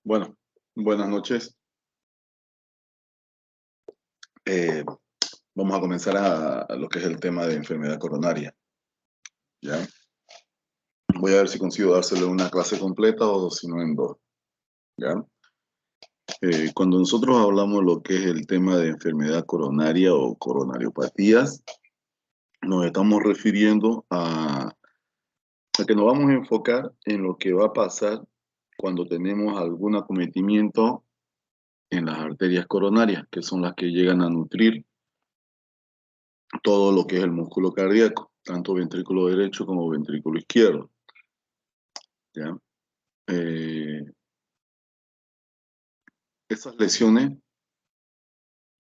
Bueno, buenas noches. Eh, Vamos a comenzar a lo que es el tema de enfermedad coronaria. ¿Ya? Voy a ver si consigo dárselo en una clase completa o si no en dos. ¿Ya? Cuando nosotros hablamos de lo que es el tema de enfermedad coronaria o coronariopatías, nos estamos refiriendo a que nos vamos a enfocar en lo que va a pasar cuando tenemos algún acometimiento en las arterias coronarias, que son las que llegan a nutrir todo lo que es el músculo cardíaco, tanto ventrículo derecho como ventrículo izquierdo. ¿Ya? Eh, Esas lesiones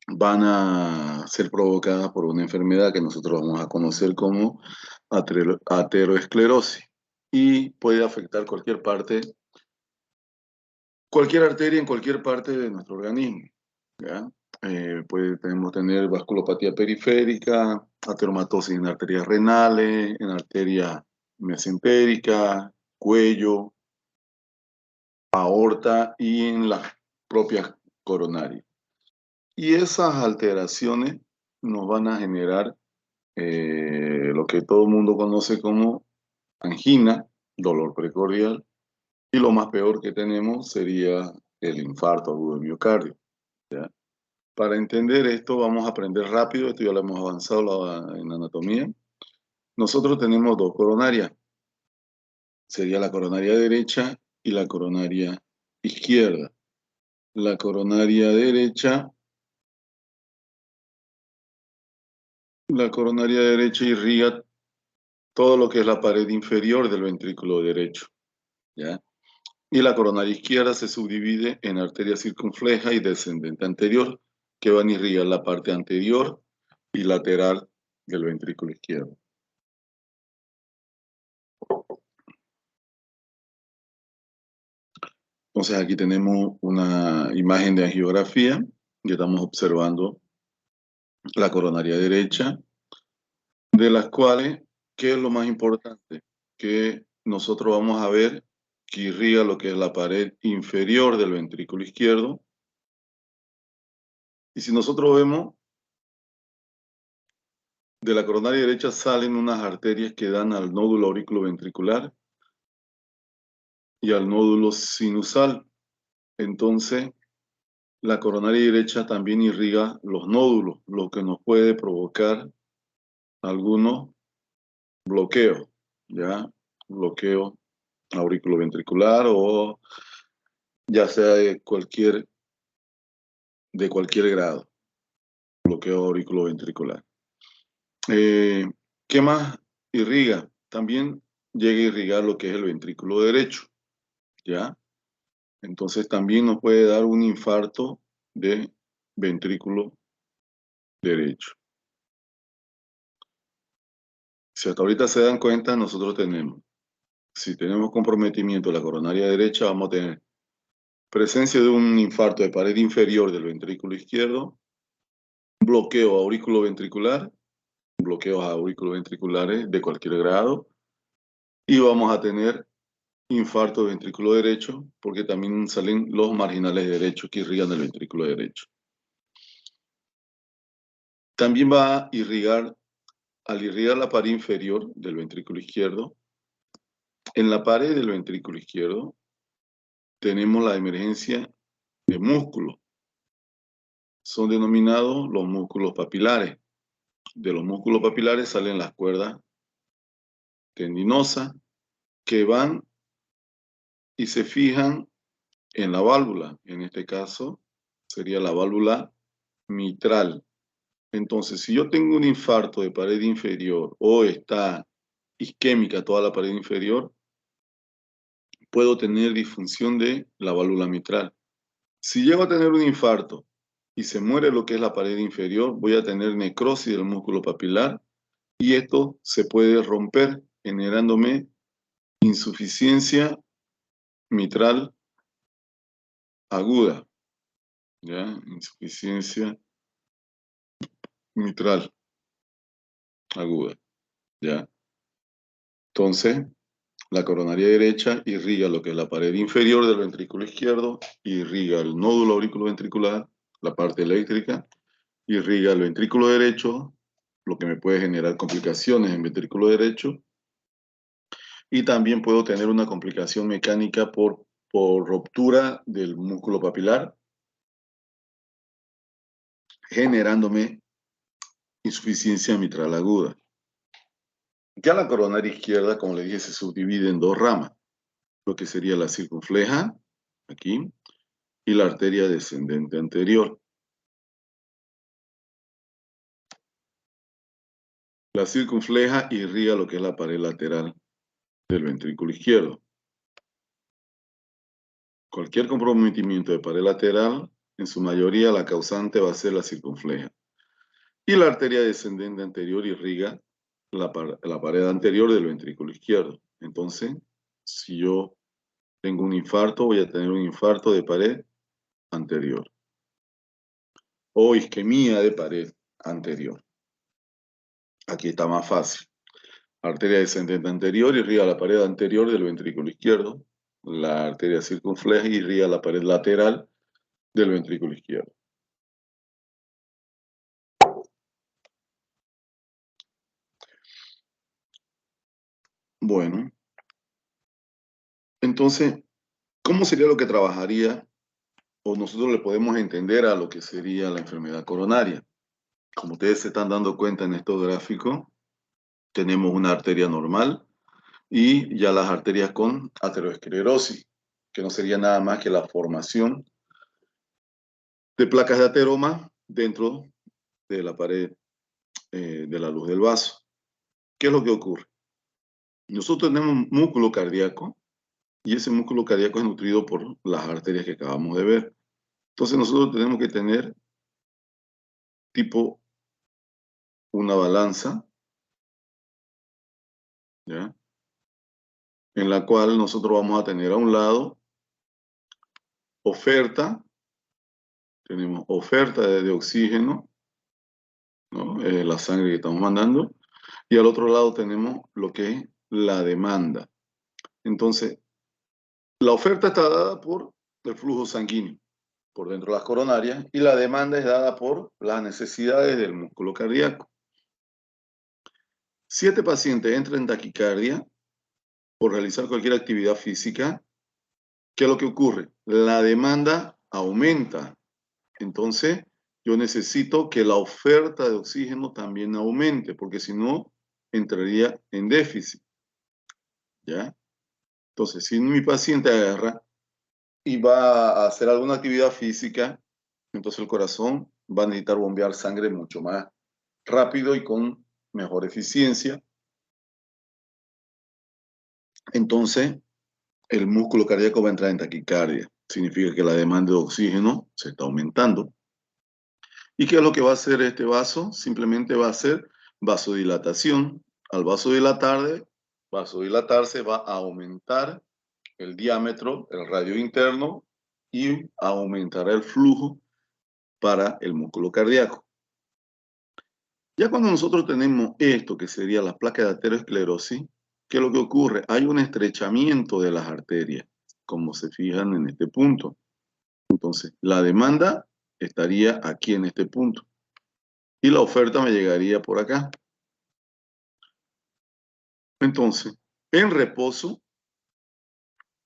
van a ser provocadas por una enfermedad que nosotros vamos a conocer como ateroesclerosis y puede afectar cualquier arteria en cualquier parte de nuestro organismo. ¿Ya? Podemos tener vasculopatía periférica, ateromatosis en arterias renales, en arteria mesentérica, cuello, aorta y en las propias coronarias. Y esas alteraciones nos van a generar lo que todo el mundo conoce como angina, dolor precordial, y lo más peor que tenemos sería el infarto agudo de miocardio. ¿Ya? Para entender esto vamos a aprender rápido, esto ya lo hemos avanzado en anatomía. Nosotros tenemos dos coronarias, sería la coronaria derecha y la coronaria izquierda. La coronaria derecha irriga todo lo que es la pared inferior del ventrículo derecho, ¿ya? Y la coronaria izquierda se subdivide en arteria circunfleja y descendente anterior, que van a irrigar la parte anterior y lateral del ventrículo izquierdo. Entonces aquí tenemos una imagen de angiografía y estamos observando la coronaria derecha, de las cuales, ¿qué es lo más importante? Que nosotros vamos a ver que irriga lo que es la pared inferior del ventrículo izquierdo. Y si nosotros vemos, de la coronaria derecha salen unas arterias que dan al nódulo auriculoventricular y al nódulo sinusal. Entonces, la coronaria derecha también irriga los nódulos, lo que nos puede provocar algunos bloqueos, ¿ya? Bloqueo auriculoventricular o ya sea de cualquier grado, bloqueo auriculoventricular. ¿Qué más irriga? También llega a irrigar lo que es el ventrículo derecho, ¿ya? Entonces también nos puede dar un infarto de ventrículo derecho. Si hasta ahorita se dan cuenta, nosotros tenemos, si tenemos comprometimiento de la coronaria derecha, vamos a tener presencia de un infarto de pared inferior del ventrículo izquierdo, bloqueo auriculoventricular, bloqueos auriculoventriculares de cualquier grado, y vamos a tener infarto de ventrículo derecho, porque también salen los marginales derechos que irrigan el ventrículo derecho. También va a irrigar, al irrigar la pared inferior del ventrículo izquierdo, en la pared del ventrículo izquierdo tenemos la emergencia de músculos. Son denominados los músculos papilares. De los músculos papilares salen las cuerdas tendinosas que van y se fijan en la válvula. En este caso sería la válvula mitral. Entonces, si yo tengo un infarto de pared inferior o está isquémica toda la pared inferior, puedo tener disfunción de la válvula mitral. Si llego a tener un infarto y se muere lo que es la pared inferior, voy a tener necrosis del músculo papilar y esto se puede romper generándome insuficiencia mitral aguda, ¿ya? Insuficiencia mitral aguda, ¿ya? Entonces, La coronaria derecha irriga lo que es la pared inferior del ventrículo izquierdo, irriga el nódulo auriculoventricular, la parte eléctrica, irriga el ventrículo derecho, lo que me puede generar complicaciones en ventrículo derecho, y también puedo tener una complicación mecánica por ruptura del músculo papilar, generándome insuficiencia mitral aguda. Ya la coronaria izquierda, como le dije, se subdivide en dos ramas, lo que sería la circunfleja, aquí, y la arteria descendente anterior. La circunfleja irriga lo que es la pared lateral del ventrículo izquierdo. Cualquier comprometimiento de pared lateral, en su mayoría la causante va a ser la circunfleja. Y la arteria descendente anterior irriga la pared anterior del ventrículo izquierdo. Entonces, si yo tengo un infarto, voy a tener un infarto de pared anterior o isquemia de pared anterior. Aquí está más fácil. Arteria descendente anterior irriga la pared anterior del ventrículo izquierdo. La arteria circunfleja irriga la pared lateral del ventrículo izquierdo. Bueno, entonces, ¿cómo sería lo que trabajaría o nosotros le podemos entender a lo que sería la enfermedad coronaria? Como ustedes se están dando cuenta en estos gráficos, tenemos una arteria normal y ya las arterias con aterosclerosis, que no sería nada más que la formación de placas de ateroma dentro de la pared de la luz del vaso. ¿Qué es lo que ocurre? Nosotros tenemos un músculo cardíaco y ese músculo cardíaco es nutrido por las arterias que acabamos de ver. Entonces nosotros tenemos que tener tipo una balanza, ¿ya? En la cual nosotros vamos a tener a un lado oferta, tenemos oferta de oxígeno, ¿no? La sangre que estamos mandando, y al otro lado tenemos lo que es la demanda. Entonces, la oferta está dada por el flujo sanguíneo por dentro de las coronarias y la demanda es dada por las necesidades del músculo cardíaco. Si este paciente entra en taquicardia por realizar cualquier actividad física, ¿qué es lo que ocurre? La demanda aumenta. Entonces, yo necesito que la oferta de oxígeno también aumente, porque si no, entraría en déficit. ¿Ya? Entonces, si mi paciente agarra y va a hacer alguna actividad física, entonces el corazón va a necesitar bombear sangre mucho más rápido y con mejor eficiencia. Entonces, el músculo cardíaco va a entrar en taquicardia. Significa que la demanda de oxígeno se está aumentando. ¿Y qué es lo que va a hacer este vaso? Simplemente va a hacer vasodilatación. Al vasodilatarse va a aumentar el diámetro, el radio interno y aumentará el flujo para el músculo cardíaco. Ya cuando nosotros tenemos esto, que sería la placa de aterosclerosis, ¿qué es lo que ocurre? Hay un estrechamiento de las arterias, como se fijan en este punto. Entonces, la demanda estaría aquí en este punto y la oferta me llegaría por acá. Entonces, en reposo,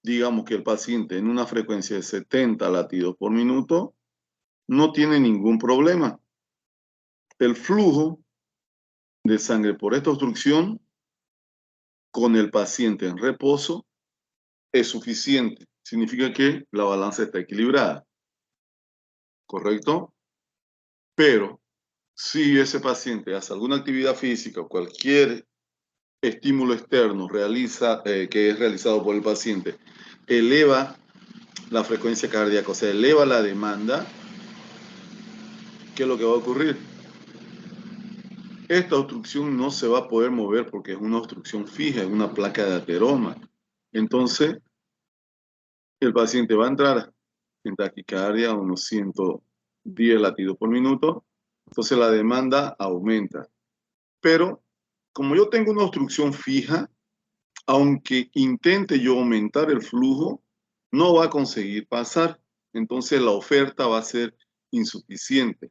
digamos que el paciente en una frecuencia de 70 latidos por minuto no tiene ningún problema. El flujo de sangre por esta obstrucción con el paciente en reposo es suficiente. Significa que la balanza está equilibrada, ¿correcto? Pero si ese paciente hace alguna actividad física o cualquier estímulo externo que es realizado por el paciente, eleva la frecuencia cardíaca, o sea, eleva la demanda, ¿qué es lo que va a ocurrir? Esta obstrucción no se va a poder mover porque es una obstrucción fija, es una placa de ateroma. Entonces, el paciente va a entrar en taquicardia a unos 110 latidos por minuto, entonces la demanda aumenta. Pero como yo tengo una obstrucción fija, aunque intente yo aumentar el flujo, no va a conseguir pasar. Entonces la oferta va a ser insuficiente.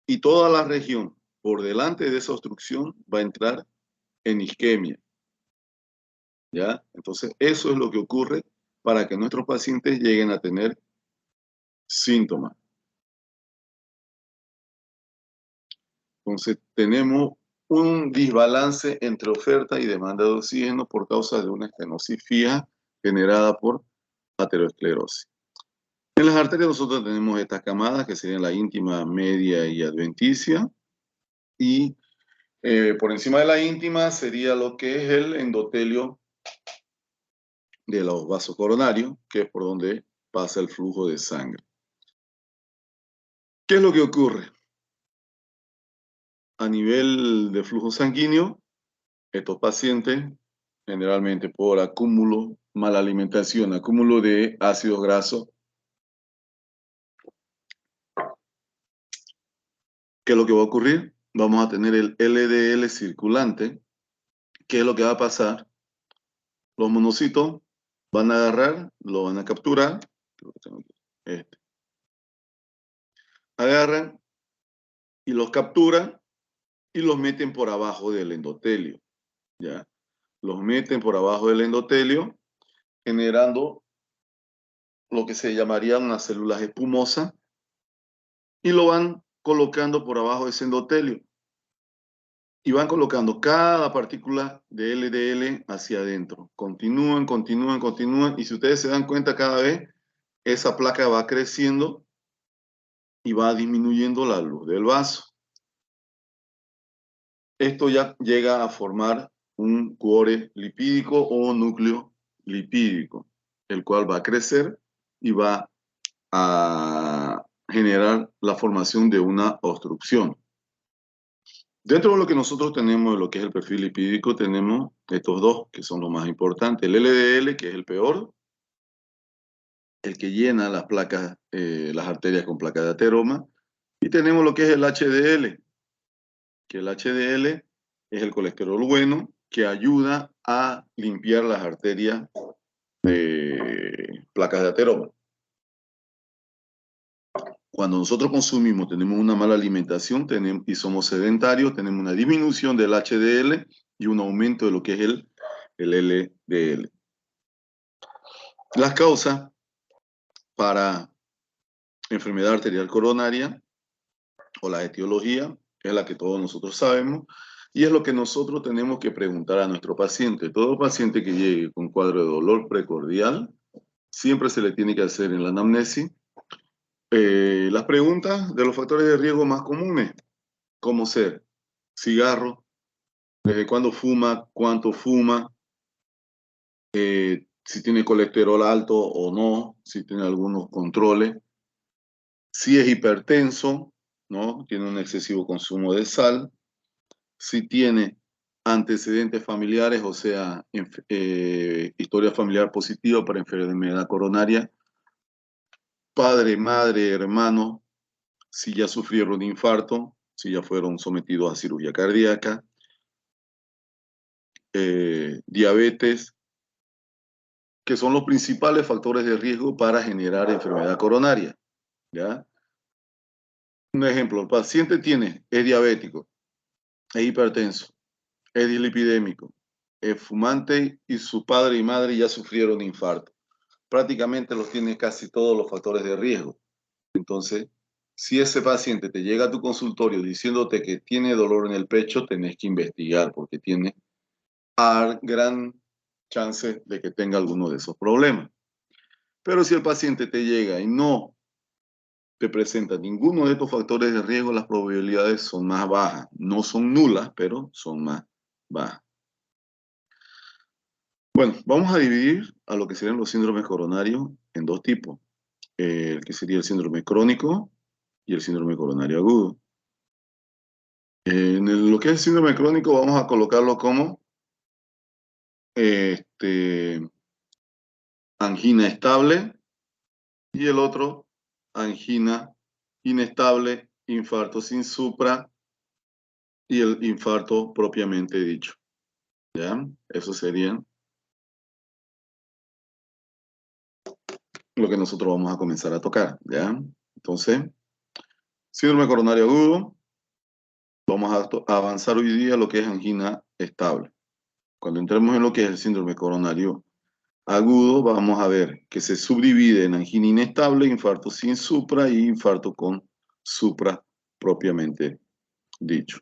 Y toda la región por delante de esa obstrucción va a entrar en isquemia. ¿Ya? Entonces eso es lo que ocurre para que nuestros pacientes lleguen a tener síntomas. Entonces tenemos un desbalance entre oferta y demanda de oxígeno por causa de una estenosis fija generada por aterosclerosis. En las arterias nosotros tenemos estas camadas que serían la íntima, media y adventicia. Y por encima de la íntima sería lo que es el endotelio de los vasos coronarios, que es por donde pasa el flujo de sangre. ¿Qué es lo que ocurre? A nivel de flujo sanguíneo, estos pacientes, generalmente por acúmulo, mala alimentación, acúmulo de ácidos grasos, ¿qué es lo que va a ocurrir? Vamos a tener el LDL circulante. ¿Qué es lo que va a pasar? Los monocitos van a agarrar, lo van a capturar, agarran y los capturan y los meten por abajo del endotelio, ¿ya? Los meten por abajo del endotelio, generando lo que se llamarían unas células espumosas, y lo van colocando por abajo de ese endotelio. Y van colocando cada partícula de LDL hacia adentro. Continúan, continúan, continúan. Y si ustedes se dan cuenta, cada vez esa placa va creciendo y va disminuyendo la luz del vaso. Esto ya llega a formar un cuore lipídico o núcleo lipídico, el cual va a crecer y va a generar la formación de una obstrucción. Dentro de lo que nosotros tenemos, de lo que es el perfil lipídico, tenemos estos dos, que son los más importantes. El LDL, que es el peor, el que llena las placas, las arterias con placas de ateroma. Y tenemos lo que es el HDL, que el HDL es el colesterol bueno, que ayuda a limpiar las arterias de placas de ateroma. Cuando nosotros consumimos, tenemos una mala alimentación y somos sedentarios, tenemos una disminución del HDL y un aumento de lo que es el LDL. Las causas para enfermedad arterial coronaria o la etiología es la que todos nosotros sabemos y es lo que nosotros tenemos que preguntar a nuestro paciente. Todo paciente que llegue con cuadro de dolor precordial, siempre se le tiene que hacer en la anamnesis las preguntas de los factores de riesgo más comunes, como ser cigarro, desde cuándo fuma, cuánto fuma, si tiene colesterol alto o no, si tiene algunos controles, si es hipertenso, ¿no? Tiene un excesivo consumo de sal, si tiene antecedentes familiares, o sea, historia familiar positiva para enfermedad coronaria, padre, madre, hermano, si ya sufrieron infarto, si ya fueron sometidos a cirugía cardíaca, diabetes, que son los principales factores de riesgo para generar enfermedad coronaria, ¿ya? Un ejemplo, el paciente es diabético, es hipertenso, es dislipidémico, es fumante y su padre y madre ya sufrieron infarto. Prácticamente los tiene casi todos los factores de riesgo. Entonces, si ese paciente te llega a tu consultorio diciéndote que tiene dolor en el pecho, tenés que investigar porque tiene gran chance de que tenga alguno de esos problemas. Pero si el paciente te llega y no te presenta ninguno de estos factores de riesgo, las probabilidades son más bajas. No son nulas, pero son más bajas. Bueno, vamos a dividir a lo que serían los síndromes coronarios en dos tipos. El que sería el síndrome crónico y el síndrome coronario agudo. Lo que es el síndrome crónico vamos a colocarlo como angina estable y el otro angina inestable, infarto sin supra y el infarto propiamente dicho. ¿Ya? Eso sería lo que nosotros vamos a comenzar a tocar, ¿ya? Entonces, síndrome coronario agudo, vamos a avanzar hoy día a lo que es angina estable. Cuando entremos en lo que es el síndrome coronario agudo, vamos a ver que se subdivide en angina inestable, infarto sin supra y infarto con supra propiamente dicho.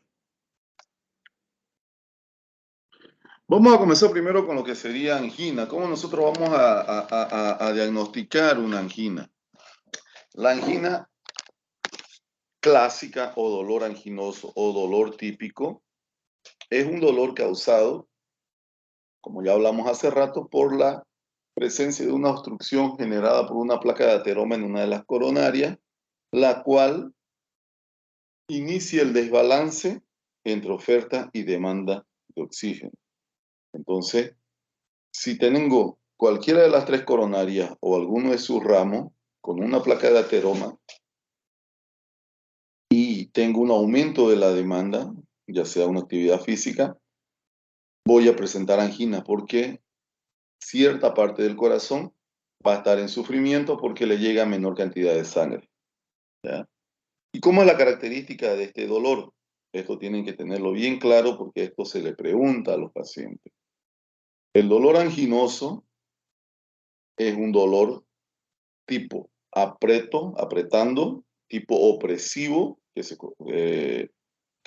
Vamos a comenzar primero con lo que sería angina. ¿Cómo nosotros vamos a diagnosticar una angina? La angina clásica o dolor anginoso o dolor típico es un dolor causado, como ya hablamos hace rato, por la presencia de una obstrucción generada por una placa de ateroma en una de las coronarias, la cual inicia el desbalance entre oferta y demanda de oxígeno. Entonces, si tengo cualquiera de las tres coronarias o alguno de sus ramos con una placa de ateroma y tengo un aumento de la demanda, ya sea una actividad física, voy a presentar angina porque cierta parte del corazón va a estar en sufrimiento porque le llega menor cantidad de sangre, ¿ya? ¿Y cómo es la característica de este dolor? Esto tienen que tenerlo bien claro porque esto se le pregunta a los pacientes. El dolor anginoso es un dolor tipo apretando, tipo opresivo, que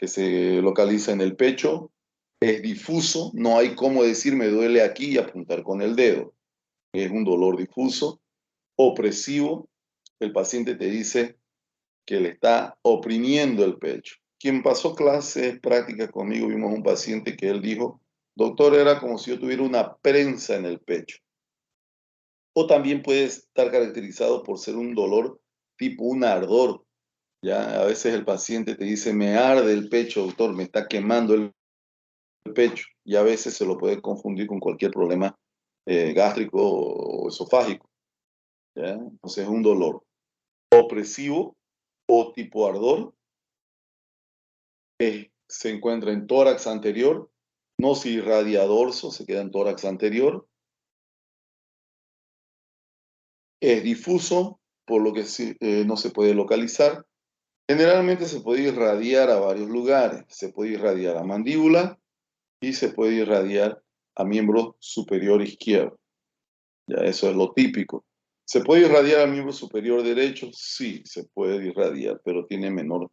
se localiza en el pecho, es difuso, no hay cómo decir me duele aquí y apuntar con el dedo. Es un dolor difuso, opresivo, el paciente te dice que le está oprimiendo el pecho. Quien pasó clases prácticas conmigo, vimos un paciente que él dijo, doctor, era como si yo tuviera una prensa en el pecho. O también puede estar caracterizado por ser un dolor tipo un ardor. Ya a veces el paciente te dice, me arde el pecho, doctor, me está quemando el pecho. Y a veces se lo puede confundir con cualquier problema gástrico o esofágico. ¿Ya? Entonces es un dolor opresivo o tipo ardor. Se encuentra en tórax anterior, no se irradia dorso, se queda en tórax anterior. Es difuso, por lo que no se puede localizar. Generalmente se puede irradiar a varios lugares. Se puede irradiar a mandíbula y se puede irradiar a miembro superior izquierdo. Ya eso es lo típico. ¿Se puede irradiar al miembro superior derecho? Sí, se puede irradiar, pero tiene menor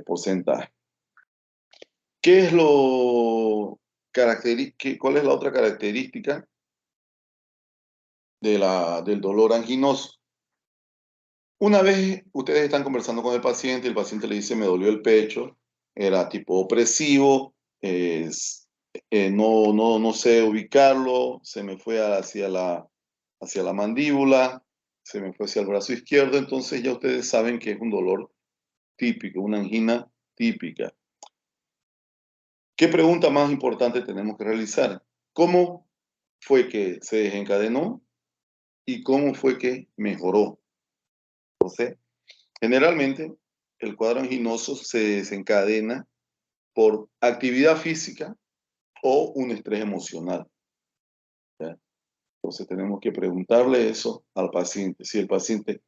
porcentaje. ¿Qué es cuál es la otra característica del dolor anginoso? Una vez ustedes están conversando con el paciente le dice, me dolió el pecho, era tipo opresivo, no sé ubicarlo, se me fue hacia la mandíbula, se me fue hacia el brazo izquierdo, entonces ya ustedes saben que es un dolor típico, una angina típica. ¿Qué pregunta más importante tenemos que realizar? ¿Cómo fue que se desencadenó y cómo fue que mejoró? Entonces, generalmente, el cuadro anginoso se desencadena por actividad física o un estrés emocional, ¿ya? Entonces tenemos que preguntarle eso al paciente. Si el paciente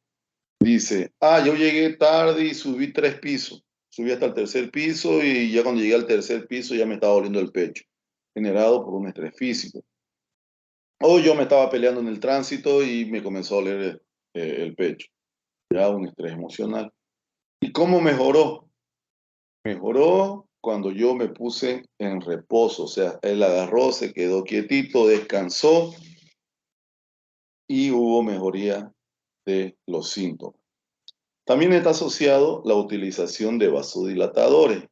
dice, yo llegué tarde y subí 3 pisos, subí hasta el tercer piso y ya cuando llegué al tercer piso ya me estaba doliendo el pecho, generado por un estrés físico. O yo me estaba peleando en el tránsito y me comenzó a doler el pecho, ya un estrés emocional. ¿Y cómo mejoró? Mejoró cuando yo me puse en reposo, o sea, él agarró, se quedó quietito, descansó y hubo mejoría de los síntomas. También está asociado la utilización de vasodilatadores.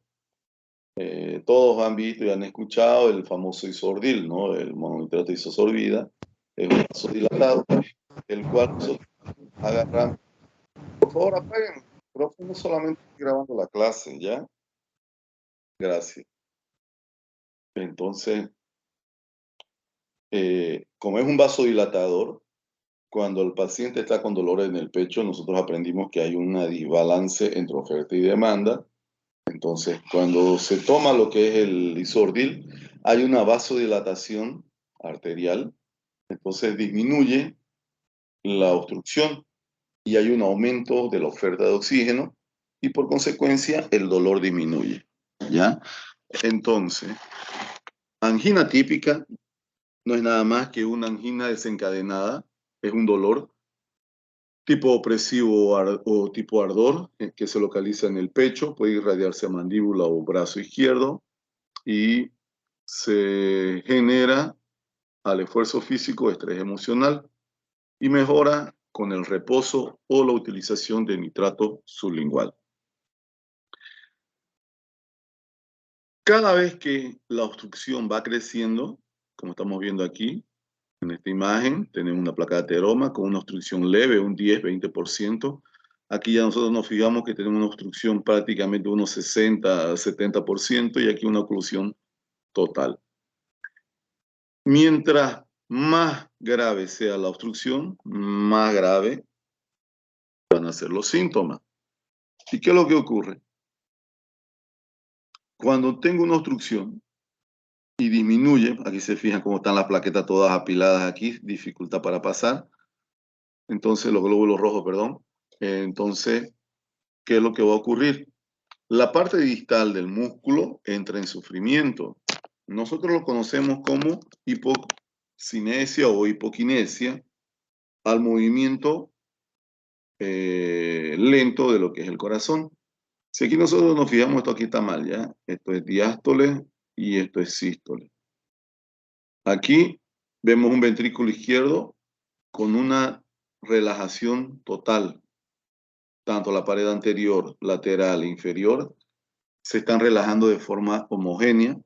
Todos han visto y han escuchado el famoso isordil, ¿no? El mononitrato de isosorbida. Es un vasodilatador, el cual nosotros agarramos. Por favor, apaguen el micrófono, solamente estoy grabando la clase, ¿ya? Gracias. Entonces, como es un vasodilatador, cuando el paciente está con dolor en el pecho, nosotros aprendimos que hay un desbalance entre oferta y demanda. Entonces, cuando se toma lo que es el Isordil, hay una vasodilatación arterial, entonces disminuye la obstrucción y hay un aumento de la oferta de oxígeno y por consecuencia el dolor disminuye, ¿ya? Entonces, angina típica no es nada más que una angina desencadenada, es un dolor tipo opresivo o tipo ardor que se localiza en el pecho, puede irradiarse a mandíbula o brazo izquierdo y se genera al esfuerzo físico, estrés emocional y mejora con el reposo o la utilización de nitrato sublingual. Cada vez que la obstrucción va creciendo, como estamos viendo aquí, en esta imagen, tenemos una placa de ateroma con una obstrucción leve, un 10-20%. Aquí ya nosotros nos fijamos que tenemos una obstrucción prácticamente de unos 60-70% y aquí una oclusión total. Mientras más grave sea la obstrucción, más grave van a ser los síntomas. ¿Y qué es lo que ocurre? Cuando tengo una obstrucción y disminuye, aquí se fijan cómo están las plaquetas todas apiladas aquí, dificultad para pasar, entonces los glóbulos rojos, perdón, entonces, ¿qué es lo que va a ocurrir? La parte distal del músculo entra en sufrimiento. Nosotros lo conocemos como hipocinesia o hipoquinesia al movimiento lento de lo que es el corazón. Si aquí nosotros nos fijamos, esto aquí está mal, ¿ya? Esto es diástole y esto es sístole. Aquí vemos un ventrículo izquierdo con una relajación total. Tanto la pared anterior, lateral e inferior se están relajando de forma homogénea.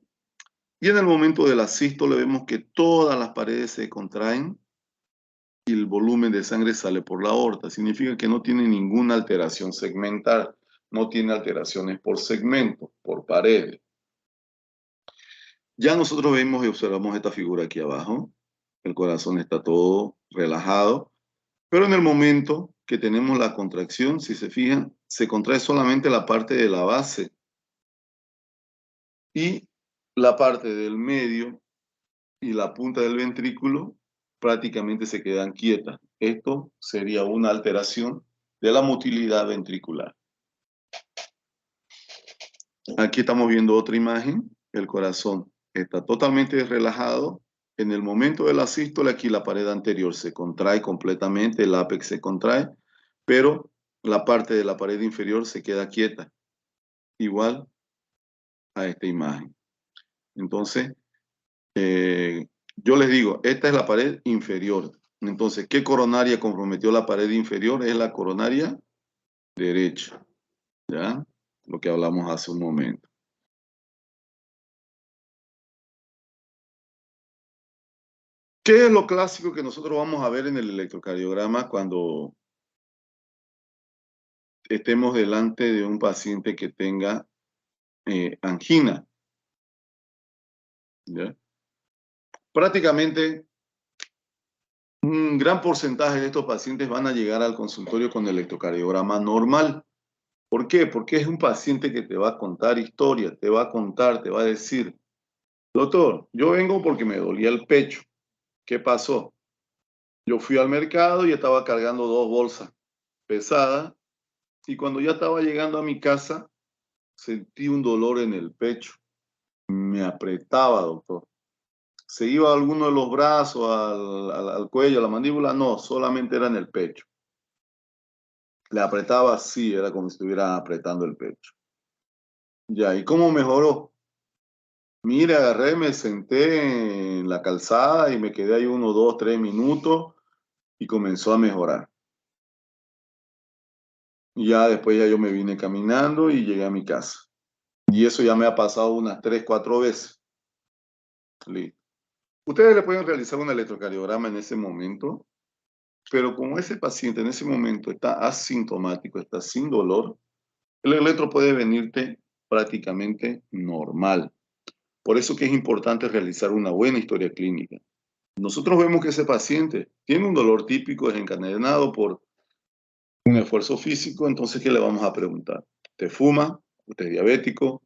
Y en el momento de la sístole vemos que todas las paredes se contraen y el volumen de sangre sale por la aorta. Significa que no tiene ninguna alteración segmental, no tiene alteraciones por segmento, por paredes. Ya nosotros vemos y observamos esta figura aquí abajo. El corazón está todo relajado, pero en el momento que tenemos la contracción, si se fijan, se contrae solamente la parte de la base y la parte del medio y la punta del ventrículo prácticamente se quedan quietas. Esto sería una alteración de la motilidad ventricular. Aquí estamos viendo otra imagen. El corazón está totalmente relajado. En el momento de la sístole, aquí la pared anterior se contrae completamente, el ápex se contrae, pero la parte de la pared inferior se queda quieta, igual a esta imagen. Entonces, yo les digo, esta es la pared inferior. Entonces, ¿qué coronaria comprometió la pared inferior? Es la coronaria derecha, ¿ya? Lo que hablamos hace un momento. ¿Qué es lo clásico que nosotros vamos a ver en el electrocardiograma cuando estemos delante de un paciente que tenga angina? ¿Ya? Prácticamente un gran porcentaje de estos pacientes van a llegar al consultorio con electrocardiograma normal. ¿Por qué? Porque es un paciente que te va a contar historias, te va a contar, te va a decir, doctor, yo vengo porque me dolía el pecho. ¿Qué pasó? Yo fui al mercado y estaba cargando 2 bolsas pesadas y cuando ya estaba llegando a mi casa sentí un dolor en el pecho. Me apretaba, doctor. ¿Se iba a alguno de los brazos, al cuello, a la mandíbula? No, solamente era en el pecho. Le apretaba así, era como si estuviera apretando el pecho. Ya, ¿y cómo mejoró? Mire, agarré, me senté en la calzada y me quedé ahí 1, 2, 3 minutos y comenzó a mejorar. Y ya después ya yo me vine caminando y llegué a mi casa. Y eso ya me ha pasado unas 3, 4 veces. Listo. Ustedes le pueden realizar un electrocardiograma en ese momento, pero como ese paciente en ese momento está asintomático, está sin dolor, el electro puede venirte prácticamente normal. Por eso que es importante realizar una buena historia clínica. Nosotros vemos que ese paciente tiene un dolor típico desencadenado por un esfuerzo físico, entonces, ¿qué le vamos a preguntar? ¿Te fuma? usted es diabético,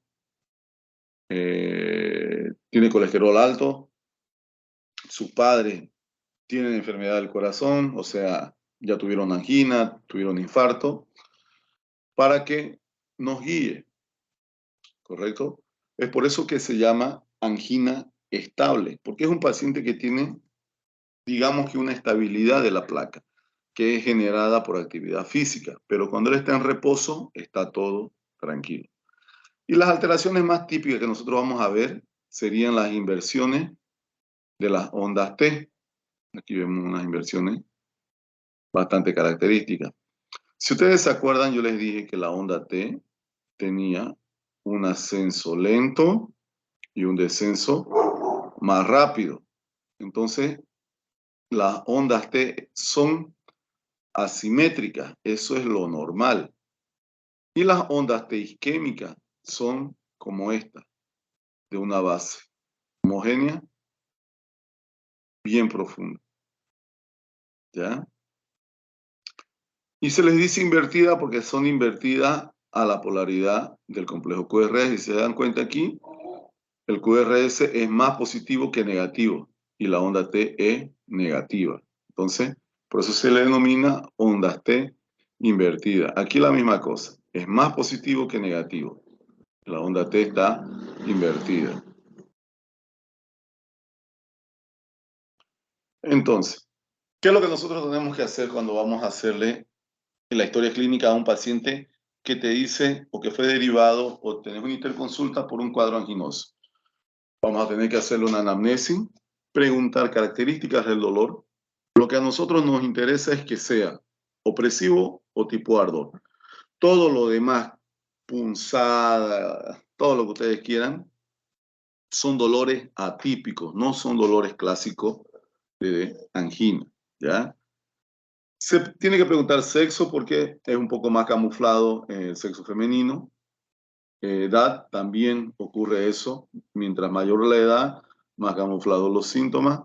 tiene colesterol alto, sus padres tienen enfermedad del corazón, o sea, ya tuvieron angina, tuvieron infarto, para que nos guíe, ¿correcto? Es por eso que se llama angina estable, porque es un paciente que tiene, digamos que una estabilidad de la placa, que es generada por actividad física, pero cuando él está en reposo, está todo tranquilo. Y las alteraciones más típicas que nosotros vamos a ver serían las inversiones de las ondas T. Aquí vemos unas inversiones bastante características. Si ustedes se acuerdan, yo les dije que la onda T tenía un ascenso lento y un descenso más rápido. Entonces, las ondas T son asimétricas, eso es lo normal. Y las ondas T isquémicas son como esta, de una base homogénea, bien profunda. ¿Ya? Y se les dice invertida porque son invertidas a la polaridad del complejo QRS. Si se dan cuenta aquí, el QRS es más positivo que negativo y la onda T es negativa. Entonces, por eso se le denomina ondas T invertida. Aquí la misma cosa, es más positivo que negativo. La onda T está invertida. Entonces, ¿qué es lo que nosotros tenemos que hacer cuando vamos a hacerle la historia clínica a un paciente que te dice o que fue derivado o tenés una interconsulta por un cuadro anginoso? Vamos a tener que hacerle una anamnesis, preguntar características del dolor. Lo que a nosotros nos interesa es que sea opresivo o tipo ardor. Todo lo demás, punzada, todo lo que ustedes quieran, son dolores atípicos, no son dolores clásicos de angina, ¿ya? Se tiene que preguntar sexo porque es un poco más camuflado el sexo femenino. Edad, también ocurre eso. Mientras mayor la edad, más camuflados los síntomas.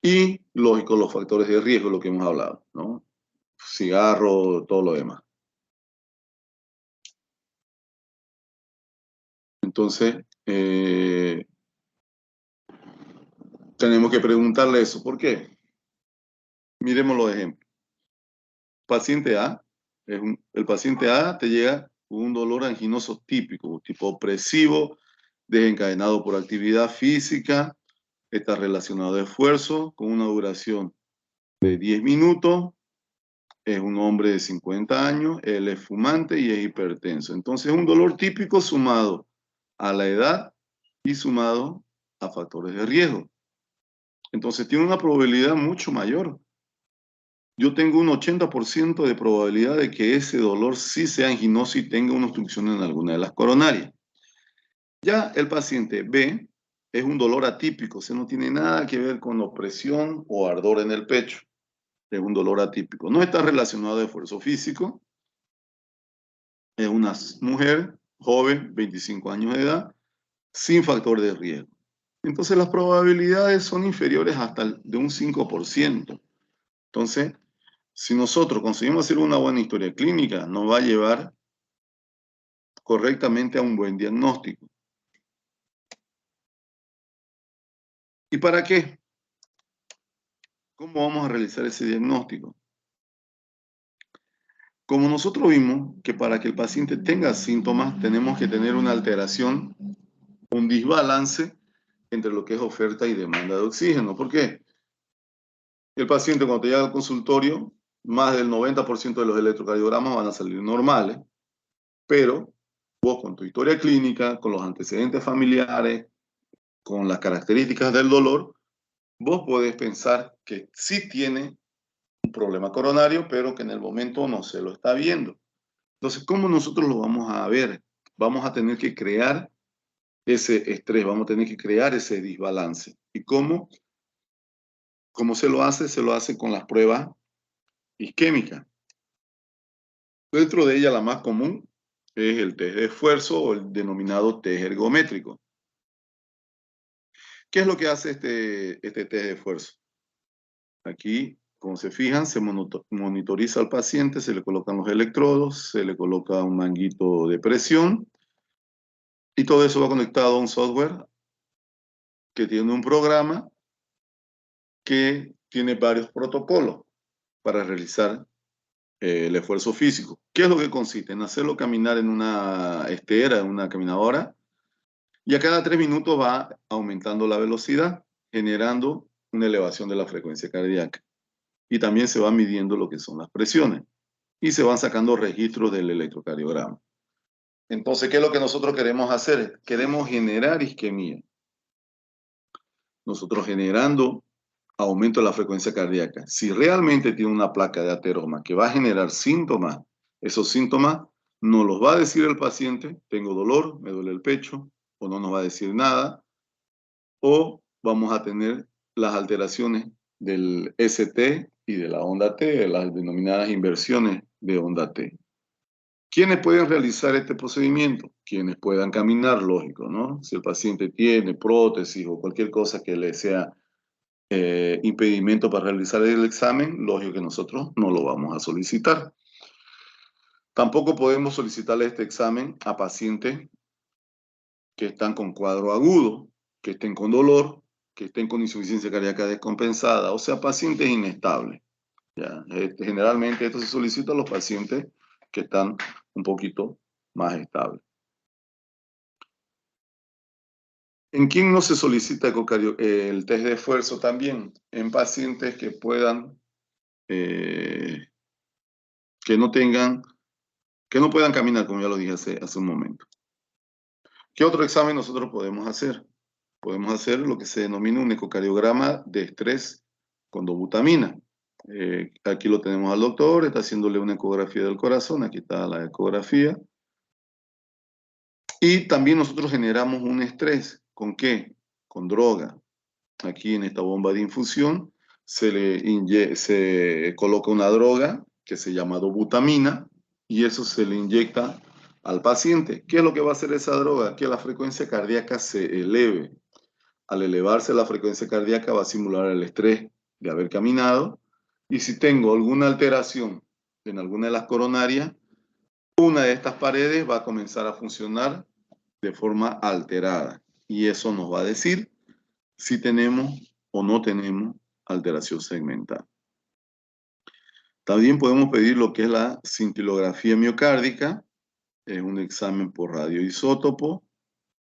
Y, lógico, los factores de riesgo, lo que hemos hablado, ¿no? Cigarro, todo lo demás. Entonces, tenemos que preguntarle eso. ¿Por qué? Miremos los ejemplos. Paciente A, el paciente A te llega con un dolor anginoso típico, tipo opresivo, desencadenado por actividad física, está relacionado a esfuerzo, con una duración de 10 minutos, es un hombre de 50 años, él es fumante y es hipertenso. Entonces es un dolor típico sumado a la edad y sumado a factores de riesgo. Entonces tiene una probabilidad mucho mayor. Yo tengo un 80% de probabilidad de que ese dolor sí sea anginoso y tenga una obstrucción en alguna de las coronarias. Ya el paciente B es un dolor atípico, o sea, no tiene nada que ver con opresión o ardor en el pecho. Es un dolor atípico. No está relacionado a esfuerzo físico. Es una mujer joven, 25 años de edad, sin factor de riesgo. Entonces las probabilidades son inferiores hasta de un 5%. Entonces, si nosotros conseguimos hacer una buena historia clínica, nos va a llevar correctamente a un buen diagnóstico. ¿Y para qué? ¿Cómo vamos a realizar ese diagnóstico? Como nosotros vimos que para que el paciente tenga síntomas, tenemos que tener una alteración, un desbalance entre lo que es oferta y demanda de oxígeno. ¿Por qué? El paciente cuando te llega al consultorio, más del 90% de los electrocardiogramas van a salir normales, pero vos con tu historia clínica, con los antecedentes familiares, con las características del dolor, vos podés pensar que sí tiene un problema coronario, pero que en el momento no se lo está viendo. Entonces, ¿cómo nosotros lo vamos a ver? Vamos a tener que crear ese estrés, vamos a tener que crear ese desbalance. ¿Y cómo? ¿Cómo se lo hace? Se lo hace con las pruebas isquémicas. Dentro de ella, la más común es el test de esfuerzo o el denominado test ergométrico. ¿Qué es lo que hace este test de esfuerzo? Aquí, como se fijan, se monitoriza al paciente, se le colocan los electrodos, se le coloca un manguito de presión Y todo eso va conectado a un software que tiene un programa que tiene varios protocolos para realizar el esfuerzo físico. ¿Qué es lo que consiste? En hacerlo caminar en una estera, en una caminadora, y a cada 3 minutos va aumentando la velocidad, generando una elevación de la frecuencia cardíaca. Y también se va midiendo lo que son las presiones y se van sacando registros del electrocardiograma. Entonces, ¿qué es lo que nosotros queremos hacer? Queremos generar isquemia. Nosotros generando aumento de la frecuencia cardíaca. Si realmente tiene una placa de ateroma que va a generar síntomas, esos síntomas nos los va a decir el paciente, tengo dolor, me duele el pecho, o no nos va a decir nada, o vamos a tener las alteraciones del ST y de la onda T, las denominadas inversiones de onda T. ¿Quiénes pueden realizar este procedimiento? Quienes puedan caminar, lógico, ¿no? Si el paciente tiene prótesis o cualquier cosa que le sea impedimento para realizar el examen, lógico que nosotros no lo vamos a solicitar. Tampoco podemos solicitarle este examen a pacientes que están con cuadro agudo, que estén con dolor, que estén con insuficiencia cardíaca descompensada, o sea, pacientes inestables. ¿Ya? Generalmente esto se solicita a los pacientes que están un poquito más estables. ¿En quién no se solicita el test de esfuerzo también? En pacientes que puedan, que no tengan, que no puedan caminar, como ya lo dije hace un momento. ¿Qué otro examen nosotros podemos hacer? Podemos hacer lo que se denomina un ecocardiograma de estrés con dobutamina. Aquí lo tenemos al doctor, está haciéndole una ecografía del corazón, aquí está la ecografía. Y también nosotros generamos un estrés. ¿Con qué? Con droga. Aquí en esta bomba de infusión se coloca una droga que se llama dobutamina y eso se le inyecta al paciente. ¿Qué es lo que va a hacer esa droga? Que la frecuencia cardíaca se eleve. Al elevarse la frecuencia cardíaca va a simular el estrés de haber caminado y si tengo alguna alteración en alguna de las coronarias, una de estas paredes va a comenzar a funcionar de forma alterada y eso nos va a decir si tenemos o no tenemos alteración segmental. También podemos pedir lo que es la cintilografía miocárdica, es un examen por radioisótopo,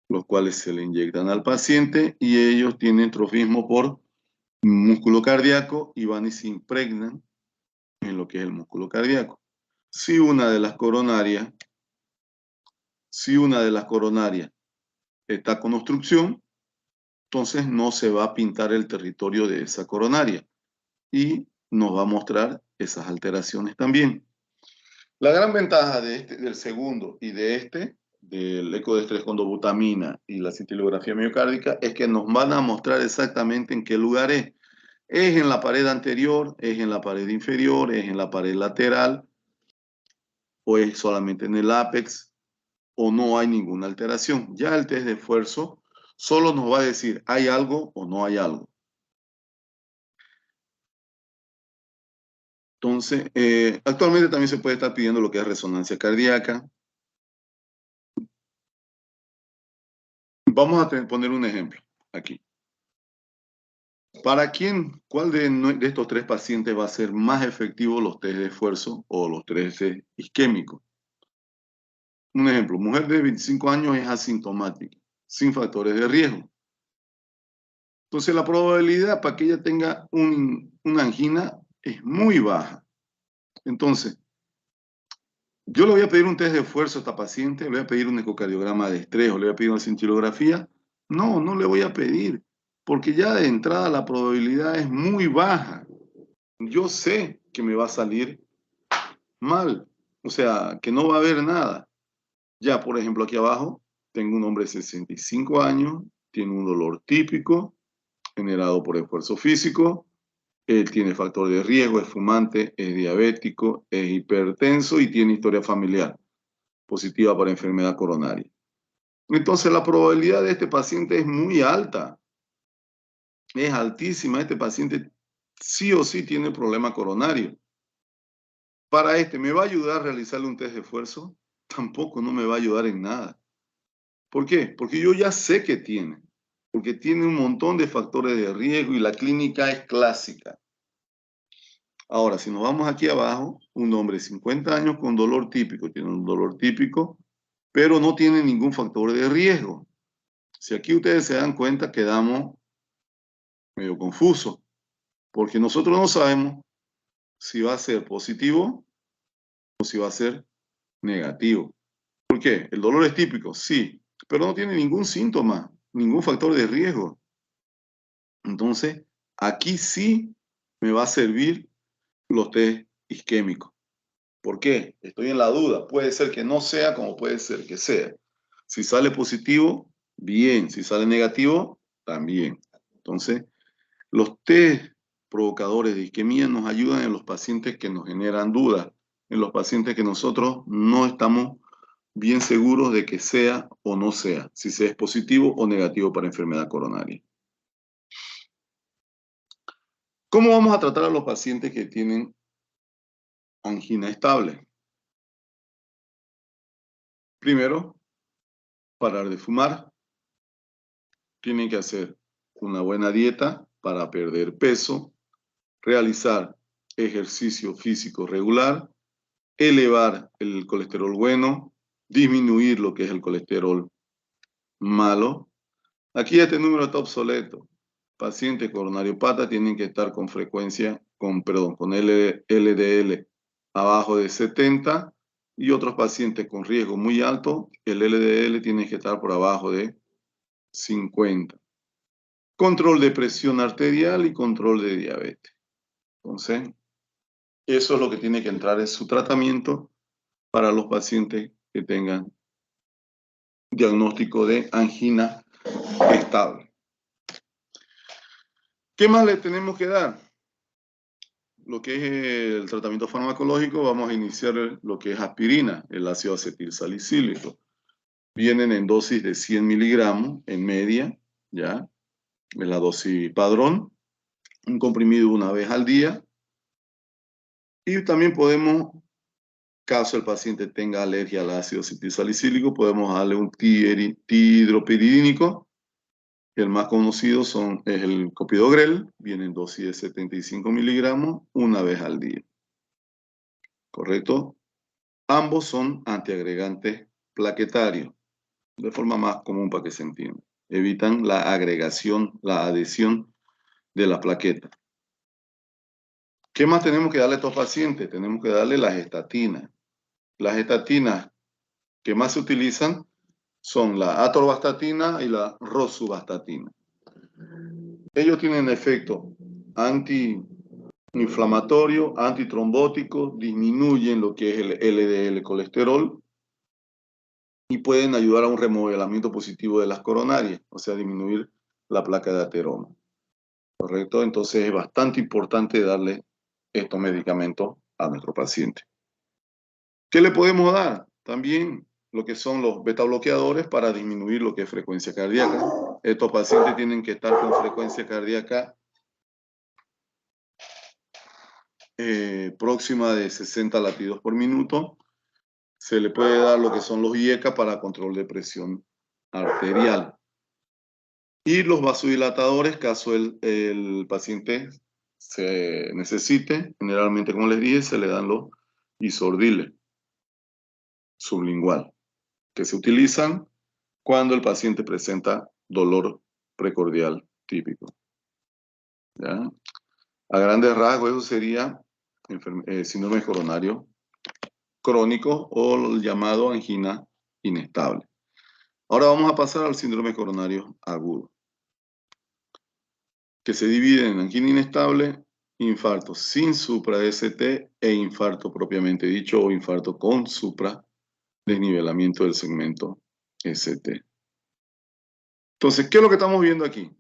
los cuales se le inyectan al paciente y ellos tienen trofismo por músculo cardíaco y van y se impregnan en lo que es el músculo cardíaco. Si una de las coronarias está con obstrucción, entonces no se va a pintar el territorio de esa coronaria y nos va a mostrar esas alteraciones también. La gran ventaja del segundo y del eco de estrés con dobutamina y la cintilografía miocárdica, es que nos van a mostrar exactamente en qué lugar es. ¿Es en la pared anterior, es en la pared inferior, es en la pared lateral, o es solamente en el ápex, o no hay ninguna alteración? Ya el test de esfuerzo solo nos va a decir, ¿hay algo o no hay algo? Entonces, actualmente también se puede estar pidiendo lo que es resonancia cardíaca. Vamos a poner un ejemplo aquí. ¿Para quién, cuál de estos 3 pacientes va a ser más efectivo los test de esfuerzo o los test isquémicos? Un ejemplo, mujer de 25 años es asintomática, sin factores de riesgo. Entonces la probabilidad para que ella tenga una angina es muy baja. Entonces, yo le voy a pedir un test de esfuerzo a esta paciente, le voy a pedir un ecocardiograma de estrés o le voy a pedir una cintilografía. No, no le voy a pedir, porque ya de entrada la probabilidad es muy baja. Yo sé que me va a salir mal, o sea, que no va a haber nada. Ya, por ejemplo, aquí abajo tengo un hombre de 65 años, tiene un dolor típico generado por esfuerzo físico, él tiene factor de riesgo, es fumante, es diabético, es hipertenso y tiene historia familiar positiva para enfermedad coronaria. Entonces la probabilidad de este paciente es muy alta, es altísima. Este paciente sí o sí tiene problema coronario. Para ¿me va a ayudar a realizarle un test de esfuerzo? Tampoco, no me va a ayudar en nada. ¿Por qué? Porque yo ya sé que tiene, porque tiene un montón de factores de riesgo y la clínica es clásica. Ahora, si nos vamos aquí abajo, un hombre de 50 años con dolor típico, tiene un dolor típico, pero no tiene ningún factor de riesgo. Si aquí ustedes se dan cuenta, quedamos medio confusos, porque nosotros no sabemos si va a ser positivo o si va a ser negativo. ¿Por qué? El dolor es típico, sí, pero no tiene ningún síntoma, ningún factor de riesgo. Entonces, aquí sí me va a servir los test isquémicos. ¿Por qué? Estoy en la duda. Puede ser que no sea como puede ser que sea. Si sale positivo, bien. Si sale negativo, también. Entonces, los test provocadores de isquemia nos ayudan en los pacientes que nos generan dudas, en los pacientes que nosotros no estamos bien seguros de que sea o no sea, si sea positivo o negativo para enfermedad coronaria. ¿Cómo vamos a tratar a los pacientes que tienen angina estable? Primero, parar de fumar. Tienen que hacer una buena dieta para perder peso, realizar ejercicio físico regular, elevar el colesterol bueno, disminuir lo que es el colesterol malo. Aquí este número está obsoleto. Pacientes coronariopata tienen que estar con frecuencia, con LDL abajo de 70 y otros pacientes con riesgo muy alto, el LDL tiene que estar por abajo de 50. Control de presión arterial y control de diabetes. Entonces, eso es lo que tiene que entrar en su tratamiento para los pacientes que tengan diagnóstico de angina estable. ¿Qué más le tenemos que dar? Lo que es el tratamiento farmacológico, vamos a iniciar lo que es aspirina, el ácido acetilsalicílico. Vienen en dosis de 100 miligramos en media, ¿ya? Es la dosis padrón, un comprimido una vez al día. Y también podemos, caso el paciente tenga alergia al ácido acetilsalicílico, podemos darle un dihidropiridínico. El más conocido es el copidogrel, viene en dosis de 75 miligramos una vez al día. ¿Correcto? Ambos son antiagregantes plaquetarios, de forma más común para que se entienda. Evitan la agregación, la adhesión de la plaqueta. ¿Qué más tenemos que darle a estos pacientes? Tenemos que darle las estatinas. Las estatinas que más se utilizan son la atorvastatina y la rosuvastatina. Ellos tienen efecto antiinflamatorio, antitrombótico, disminuyen lo que es el LDL colesterol y pueden ayudar a un remodelamiento positivo de las coronarias, o sea, disminuir la placa de ateroma. ¿Correcto? Entonces es bastante importante darle estos medicamentos a nuestro paciente. ¿Qué le podemos dar? También lo que son los beta bloqueadores para disminuir lo que es frecuencia cardíaca. Estos pacientes tienen que estar con frecuencia cardíaca próxima de 60 latidos por minuto. Se le puede dar lo que son los IECA para control de presión arterial. Y los vasodilatadores, caso el paciente se necesite, generalmente, como les dije, se le dan los isordiles sublingual, que se utilizan cuando el paciente presenta dolor precordial típico. ¿Ya? A grandes rasgos, eso sería síndrome coronario crónico o el llamado angina inestable. Ahora vamos a pasar al síndrome coronario agudo, que se divide en angina inestable, infarto sin supra-ST e infarto propiamente dicho o infarto con supra-desnivelamiento del segmento ST. Entonces, ¿qué es lo que estamos viendo aquí?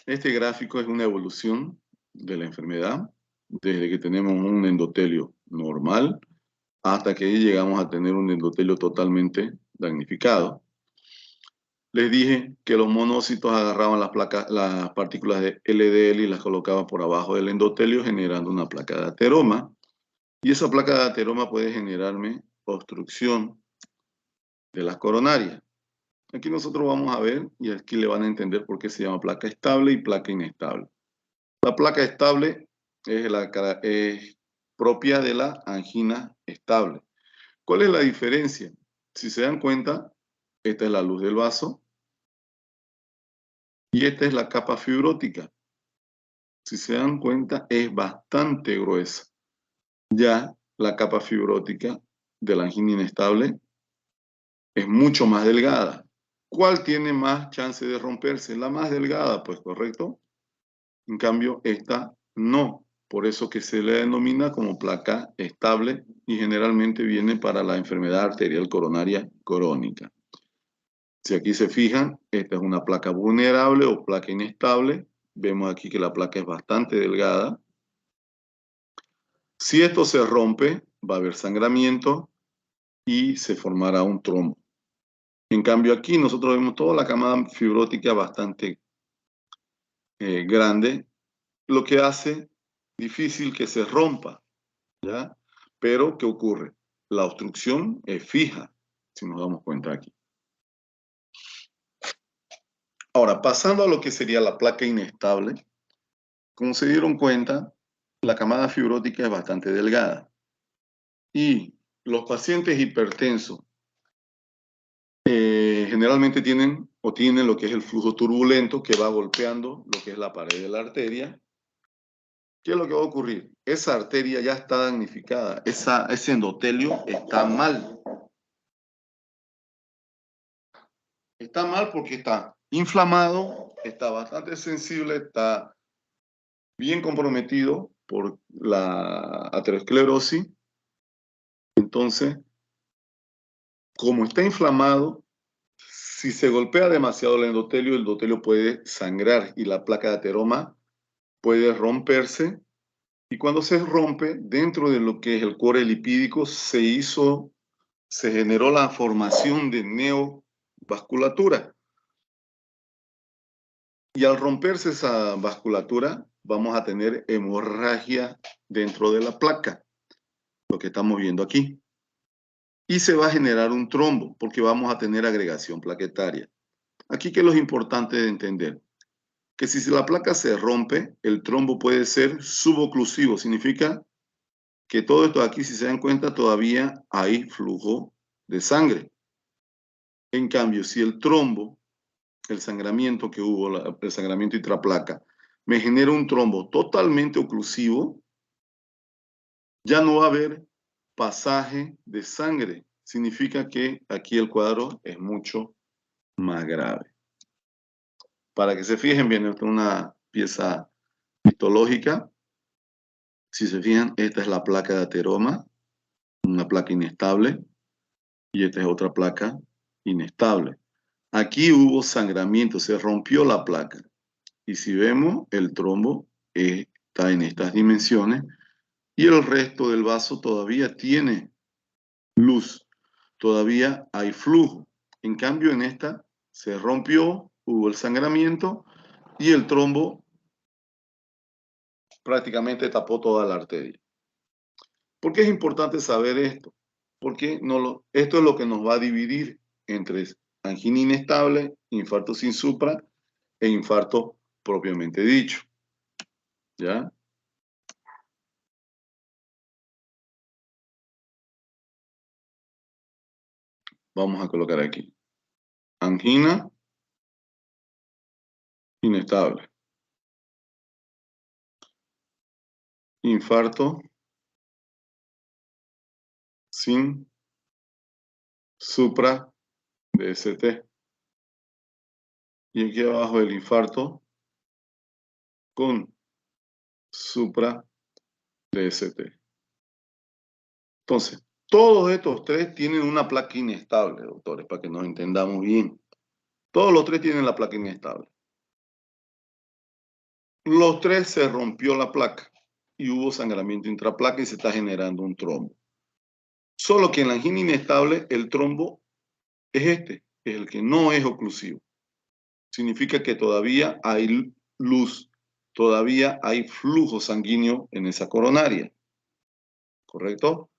Este gráfico es una evolución de la enfermedad desde que tenemos un endotelio normal hasta que llegamos a tener un endotelio totalmente damnificado. Les dije que los monocitos agarraban las partículas de LDL y las colocaban por abajo del endotelio generando una placa de ateroma. Y esa placa de ateroma puede generarme obstrucción de las coronarias. Aquí nosotros vamos a ver, y aquí le van a entender por qué se llama placa estable y placa inestable. La placa estable es propia de la angina estable. ¿Cuál es la diferencia? Si se dan cuenta, esta es la luz del vaso y esta es la capa fibrótica. Si se dan cuenta, es bastante gruesa. Ya la capa fibrótica de la angina inestable es mucho más delgada. ¿Cuál tiene más chance de romperse? La más delgada, pues, ¿correcto? En cambio, esta no. Por eso que se le denomina como placa estable y generalmente viene para la enfermedad arterial coronaria crónica. Si aquí se fijan, esta es una placa vulnerable o placa inestable. Vemos aquí que la placa es bastante delgada. Si esto se rompe, va a haber sangramiento y se formará un trombo. En cambio aquí nosotros vemos toda la camada fibrótica bastante grande, lo que hace difícil que se rompa, ¿ya? Pero, ¿qué ocurre? La obstrucción es fija, si nos damos cuenta aquí. Ahora, pasando a lo que sería la placa inestable, como se dieron cuenta, la camada fibrótica es bastante delgada. Y los pacientes hipertensos generalmente tienen lo que es el flujo turbulento que va golpeando lo que es la pared de la arteria. ¿Qué es lo que va a ocurrir? Esa arteria ya está damnificada, ese endotelio está mal. Está mal porque está inflamado, está bastante sensible, está bien comprometido por la aterosclerosis. Entonces, como está inflamado, si se golpea demasiado el endotelio puede sangrar y la placa de ateroma puede romperse. Y cuando se rompe, dentro de lo que es el core lipídico, se generó la formación de neovasculatura. Y al romperse esa vasculatura, vamos a tener hemorragia dentro de la placa, lo que estamos viendo aquí. Y se va a generar un trombo, porque vamos a tener agregación plaquetaria. Aquí, ¿qué es lo importante de entender? Que si la placa se rompe, el trombo puede ser suboclusivo. Significa que todo esto aquí, si se dan cuenta, todavía hay flujo de sangre. En cambio, si el trombo, el sangramiento que hubo, el sangramiento intraplaca, me genera un trombo totalmente oclusivo, ya no va a haber pasaje de sangre. Significa que aquí el cuadro es mucho más grave. Para que se fijen bien, esta es una pieza histológica. Si se fijan, esta es la placa de ateroma, una placa inestable, y esta es otra placa inestable. Aquí hubo sangramiento, se rompió la placa. Y si vemos, el trombo está en estas dimensiones y el resto del vaso todavía tiene luz, todavía hay flujo. En cambio, en esta se rompió, hubo el sangramiento y el trombo prácticamente tapó toda la arteria. ¿Por qué es importante saber esto? Porque esto es lo que nos va a dividir entre angina inestable, infarto sin supra e infarto propiamente dicho. ¿Ya? Vamos a colocar aquí. Angina inestable. Infarto sin supra DST. Y aquí abajo el infarto con supra DST. Entonces, todos estos tres tienen una placa inestable, doctores, para que nos entendamos bien. Todos los tres tienen la placa inestable. Los tres se rompió la placa y hubo sangramiento intraplaca y se está generando un trombo. Solo que en la angina inestable el trombo es el que no es oclusivo. Significa que todavía hay luz, todavía hay flujo sanguíneo en esa coronaria. ¿Correcto?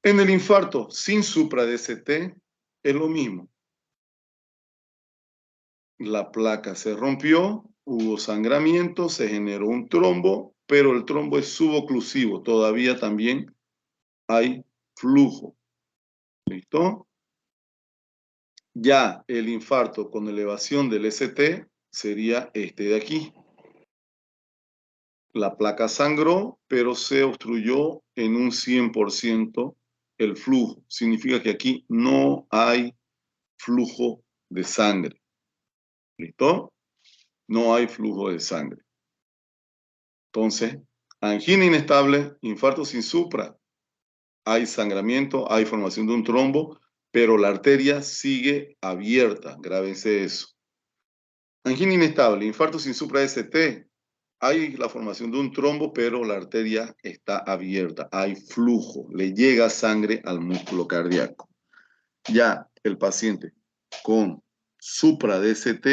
En el infarto sin supra DST es lo mismo. la placa se rompió, hubo sangramiento, se generó un trombo, pero el trombo es suboclusivo, todavía también hay flujo. ¿Listo? Ya el infarto con elevación del ST sería este de aquí. La placa sangró, pero se obstruyó en un 100% el flujo. Significa que aquí no hay flujo de sangre. ¿Listo? No hay flujo de sangre. Entonces, angina inestable, infarto sin supra, hay sangramiento, hay formación de un trombo, pero la arteria sigue abierta. Grábense eso. Angina inestable, infarto sin supra ST, hay la formación de un trombo, pero la arteria está abierta, hay flujo, le llega sangre al músculo cardíaco. Ya el paciente con supra DST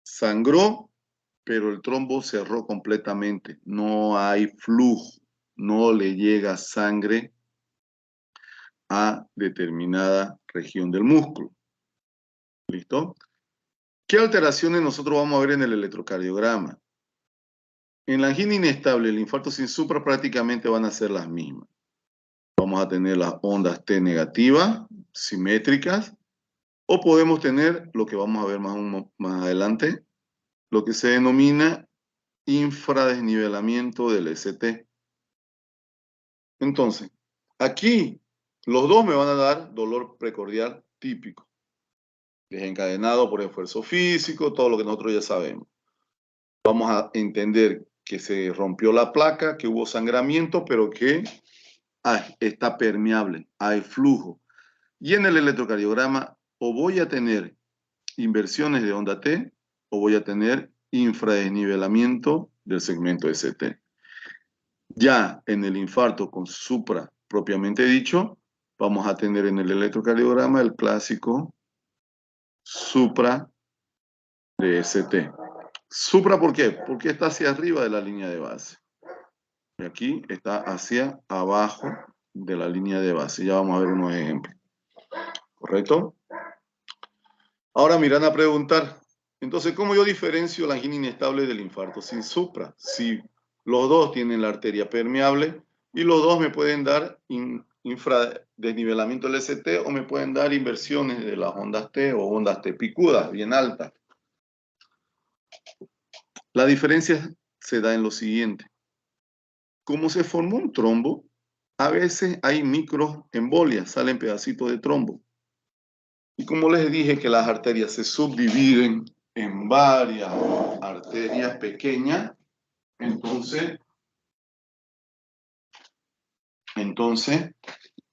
sangró, pero el trombo cerró completamente, no hay flujo, no le llega sangre a determinada región del músculo. ¿Listo? ¿Qué alteraciones nosotros vamos a ver en el electrocardiograma? En la angina inestable, el infarto sin supra prácticamente van a ser las mismas. Vamos a tener las ondas T negativas, simétricas, o podemos tener lo que vamos a ver más adelante, lo que se denomina infradesnivelamiento del ST. Entonces, aquí los dos me van a dar dolor precordial típico, desencadenado por esfuerzo físico, todo lo que nosotros ya sabemos. Vamos a entender que se rompió la placa, que hubo sangramiento, pero que está permeable, hay flujo. Y en el electrocardiograma o voy a tener inversiones de onda T o voy a tener infradesnivelamiento del segmento ST. Ya en el infarto con supra propiamente dicho, vamos a tener en el electrocardiograma el clásico supra de ST. Supra, ¿por qué? Porque está hacia arriba de la línea de base. Y aquí está hacia abajo de la línea de base. Ya vamos a ver unos ejemplos. ¿Correcto? Ahora me irán a preguntar, entonces, ¿cómo yo diferencio la angina inestable del infarto sin supra? Si los dos tienen la arteria permeable y los dos me pueden dar infradesnivelamiento del ST o me pueden dar inversiones de las ondas T o ondas T picudas, bien altas. La diferencia se da en lo siguiente. Como se formó un trombo, a veces hay microembolias, salen pedacitos de trombo. Y como les dije que las arterias se subdividen en varias arterias pequeñas, entonces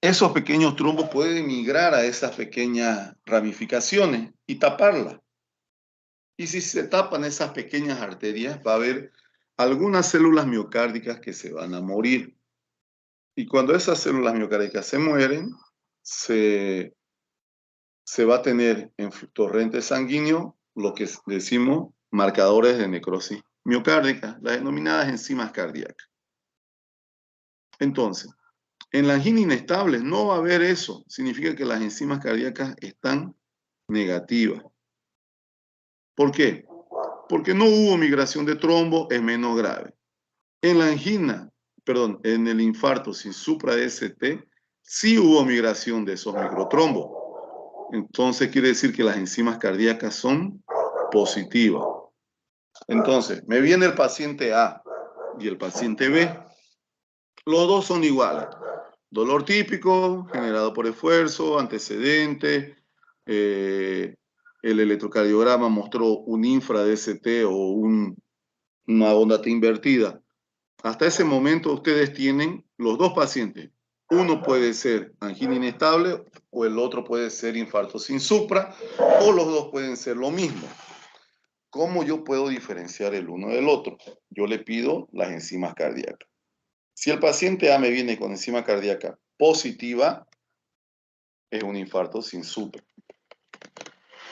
esos pequeños trombos pueden migrar a esas pequeñas ramificaciones y taparlas. Y si se tapan esas pequeñas arterias, va a haber algunas células miocárdicas que se van a morir. Y cuando esas células miocárdicas se mueren, se va a tener en torrente sanguíneo lo que decimos marcadores de necrosis miocárdica, las denominadas enzimas cardíacas. Entonces, en la angina inestable no va a haber eso, significa que las enzimas cardíacas están negativas. ¿Por qué? Porque no hubo migración de trombo, es menos grave. En la angina, perdón, en el infarto sin supra-ST, sí hubo migración de esos microtrombos. Entonces quiere decir que las enzimas cardíacas son positivas. Entonces, me viene el paciente A y el paciente B. Los dos son iguales. Dolor típico, generado por esfuerzo, antecedente. El electrocardiograma mostró un infra-DST o una onda T invertida. Hasta ese momento ustedes tienen los dos pacientes. Uno puede ser angina inestable o el otro puede ser infarto sin supra o los dos pueden ser lo mismo. ¿Cómo yo puedo diferenciar el uno del otro? Yo le pido las enzimas cardíacas. Si el paciente A me viene con enzima cardíaca positiva, es un infarto sin supra.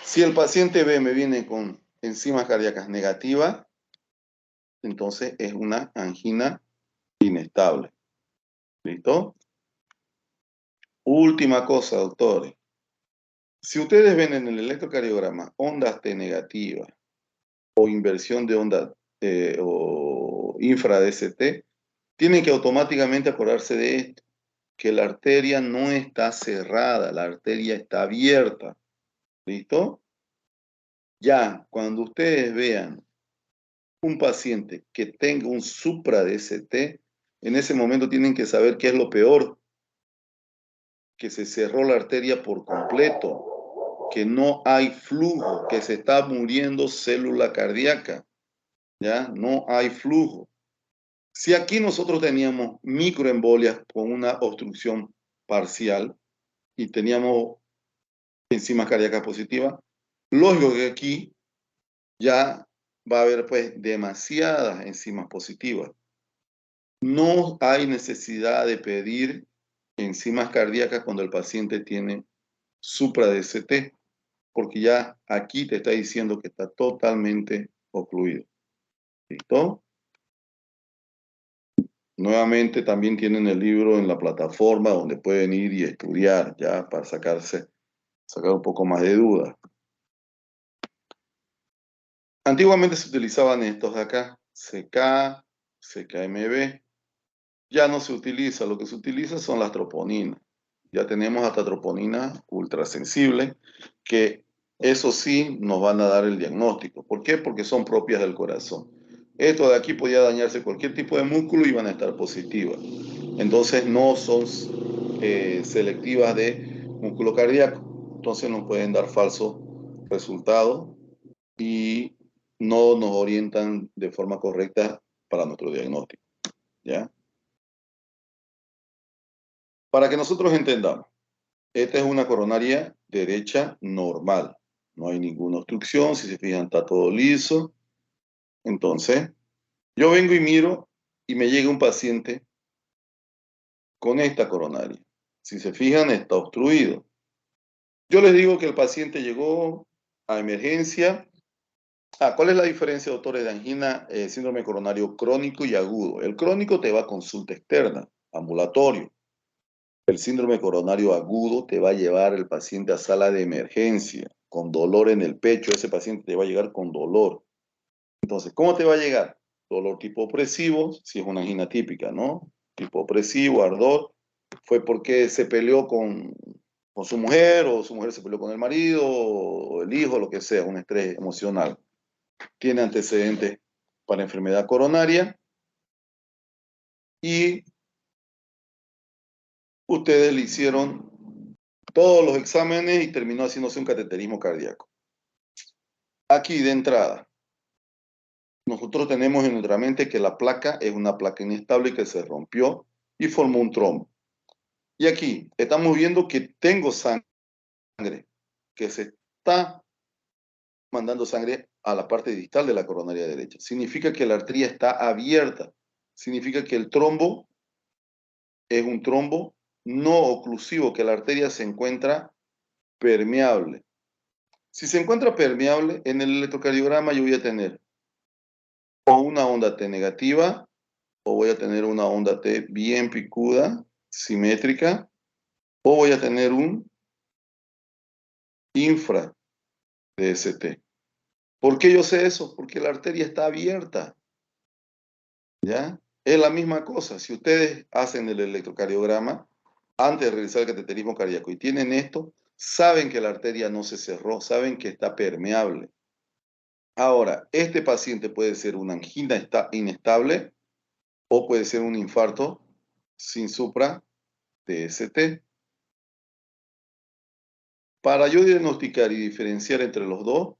Si el paciente B me viene con enzimas cardíacas negativas, entonces es una angina inestable. ¿Listo? Última cosa, doctores. Si ustedes ven en el electrocardiograma ondas T negativas o inversión de onda o infra DST, tienen que automáticamente acordarse de esto, que la arteria no está cerrada, la arteria está abierta. ¿Listo? Ya, cuando ustedes vean un paciente que tenga un supra DST, en ese momento tienen que saber qué es lo peor, que se cerró la arteria por completo, que no hay flujo, que se está muriendo célula cardíaca, ¿ya? No hay flujo. Si aquí nosotros teníamos microembolias con una obstrucción parcial y teníamos enzimas cardíacas positivas, lógico que aquí ya va a haber pues demasiadas enzimas positivas. No hay necesidad de pedir enzimas cardíacas cuando el paciente tiene supra-DST, porque ya aquí te está diciendo que está totalmente ocluido. ¿Listo? Nuevamente también tienen el libro en la plataforma donde pueden ir y estudiar ya para sacar un poco más de dudas. Antiguamente se utilizaban estos de acá, CK, CKMB. Ya no se utiliza, lo que se utiliza son las troponinas. Ya tenemos hasta troponinas ultrasensibles, que eso sí nos van a dar el diagnóstico. ¿Por qué? Porque son propias del corazón. Esto de aquí podía dañarse cualquier tipo de músculo y van a estar positivas. Entonces no son selectivas de músculo cardíaco. Entonces nos pueden dar falsos resultados y no nos orientan de forma correcta para nuestro diagnóstico. ¿Ya? Para que nosotros entendamos, esta es una coronaria derecha normal. No hay ninguna obstrucción, si se fijan está todo liso. Entonces, yo vengo y miro y me llega un paciente con esta coronaria. Si se fijan está obstruido. Yo les digo que el paciente llegó a emergencia. ¿Cuál es la diferencia, doctores, de angina, síndrome coronario crónico y agudo? El crónico te va a consulta externa, ambulatorio. El síndrome coronario agudo te va a llevar el paciente a sala de emergencia, con dolor en el pecho. Ese paciente te va a llegar con dolor. Entonces, ¿cómo te va a llegar? Dolor tipo opresivo, si es una angina típica, ¿no? Tipo opresivo, ardor. Fue porque se peleó con su mujer, o su mujer se peleó con el marido, o el hijo, lo que sea, un estrés emocional. Tiene antecedentes para enfermedad coronaria y ustedes le hicieron todos los exámenes y terminó haciéndose un cateterismo cardíaco. Aquí de entrada, nosotros tenemos en nuestra mente que la placa es una placa inestable que se rompió y formó un trombo. Y aquí estamos viendo que tengo sangre, que se está mandando sangre a la parte distal de la coronaria derecha. Significa que la arteria está abierta. Significa que el trombo es un trombo no oclusivo, que la arteria se encuentra permeable. Si se encuentra permeable, en el electrocardiograma yo voy a tener o una onda T negativa, o voy a tener una onda T bien picuda, simétrica, o voy a tener un infra DST. ¿Por qué yo sé eso? Porque la arteria está abierta, ¿ya? Es la misma cosa. Si ustedes hacen el electrocardiograma antes de realizar el cateterismo cardíaco y tienen esto, saben que la arteria no se cerró, saben que está permeable. Ahora, este paciente puede ser una angina inestable o puede ser un infarto sin supra DST. Para yo diagnosticar y diferenciar entre los dos,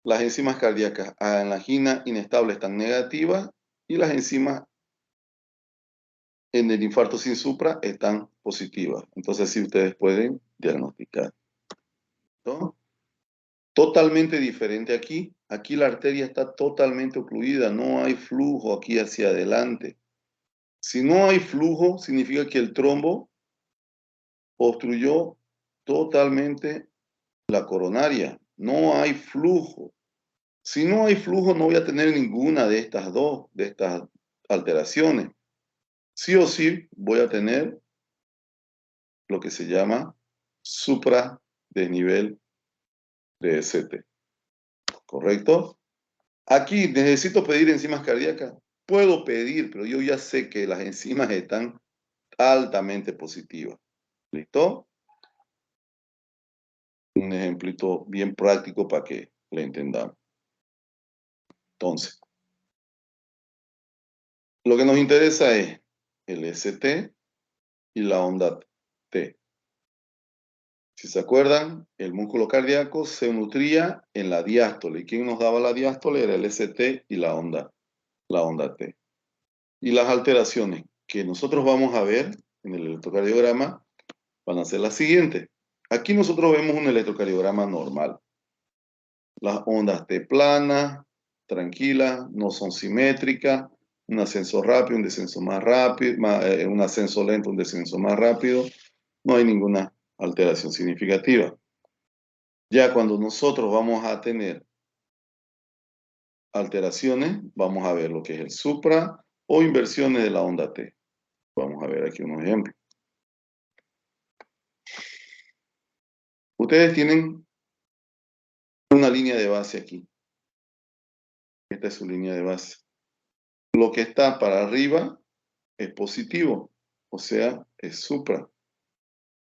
las enzimas cardíacas en la angina inestable están negativas y las enzimas en el infarto sin supra están positivas. Entonces, sí ustedes pueden diagnosticar, ¿no? Totalmente diferente aquí. Aquí la arteria está totalmente ocluida, no hay flujo aquí hacia adelante. Si no hay flujo, significa que el trombo obstruyó totalmente la coronaria. No hay flujo. Si no hay flujo, no voy a tener ninguna de estas dos, de estas alteraciones. Sí o sí voy a tener lo que se llama supra desnivel de ST. ¿Correcto? Aquí necesito pedir enzimas cardíacas. Puedo pedir, pero yo ya sé que las enzimas están altamente positivas. ¿Listo? Un ejemplito bien práctico para que le entendamos. Entonces, lo que nos interesa es el ST y la onda T. Si se acuerdan, el músculo cardíaco se nutría en la diástole. ¿Y quién nos daba la diástole? Era el ST y la onda T. Y las alteraciones que nosotros vamos a ver en el electrocardiograma van a ser las siguientes. Aquí nosotros vemos un electrocardiograma normal. Las ondas T planas, tranquilas, no son simétricas, un ascenso rápido, un descenso más rápido, un ascenso lento, un descenso más rápido. No hay ninguna alteración significativa. Ya cuando nosotros vamos a tener alteraciones, vamos a ver lo que es el supra o inversiones de la onda T. Vamos a ver aquí unos ejemplos. Ustedes tienen una línea de base aquí. Esta es su línea de base. Lo que está para arriba es positivo, o sea, es supra.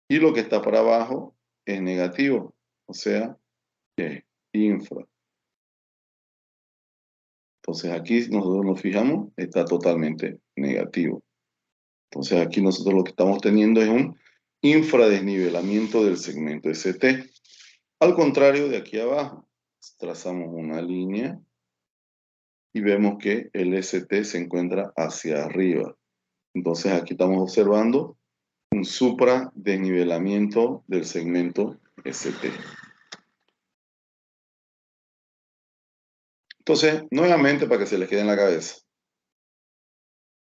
Y lo que está para abajo es negativo, o sea, es infra. Entonces aquí nosotros nos fijamos, está totalmente negativo. Entonces aquí nosotros lo que estamos teniendo es un infradesnivelamiento del segmento ST. Al contrario de aquí abajo, trazamos una línea y vemos que el ST se encuentra hacia arriba. Entonces aquí estamos observando un supradesnivelamiento del segmento ST. Entonces, nuevamente para que se les quede en la cabeza.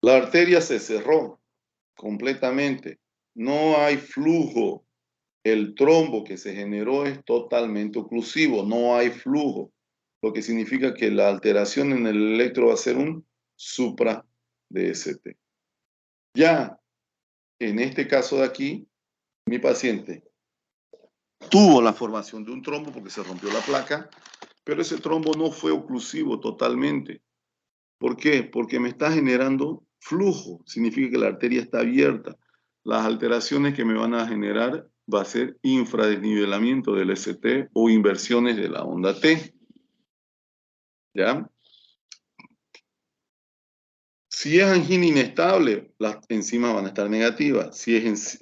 La arteria se cerró completamente. No hay flujo. El trombo que se generó es totalmente oclusivo. No hay flujo. Lo que significa que la alteración en el electro va a ser un supra de ST. Ya en este caso de aquí, mi paciente tuvo la formación de un trombo porque se rompió la placa, pero ese trombo no fue oclusivo totalmente. ¿Por qué? Porque me está generando flujo, significa que la arteria está abierta. Las alteraciones que me van a generar va a ser infradesnivelamiento del ST o inversiones de la onda T. ¿Ya? Si es angina inestable, las enzimas van a estar negativas. Si es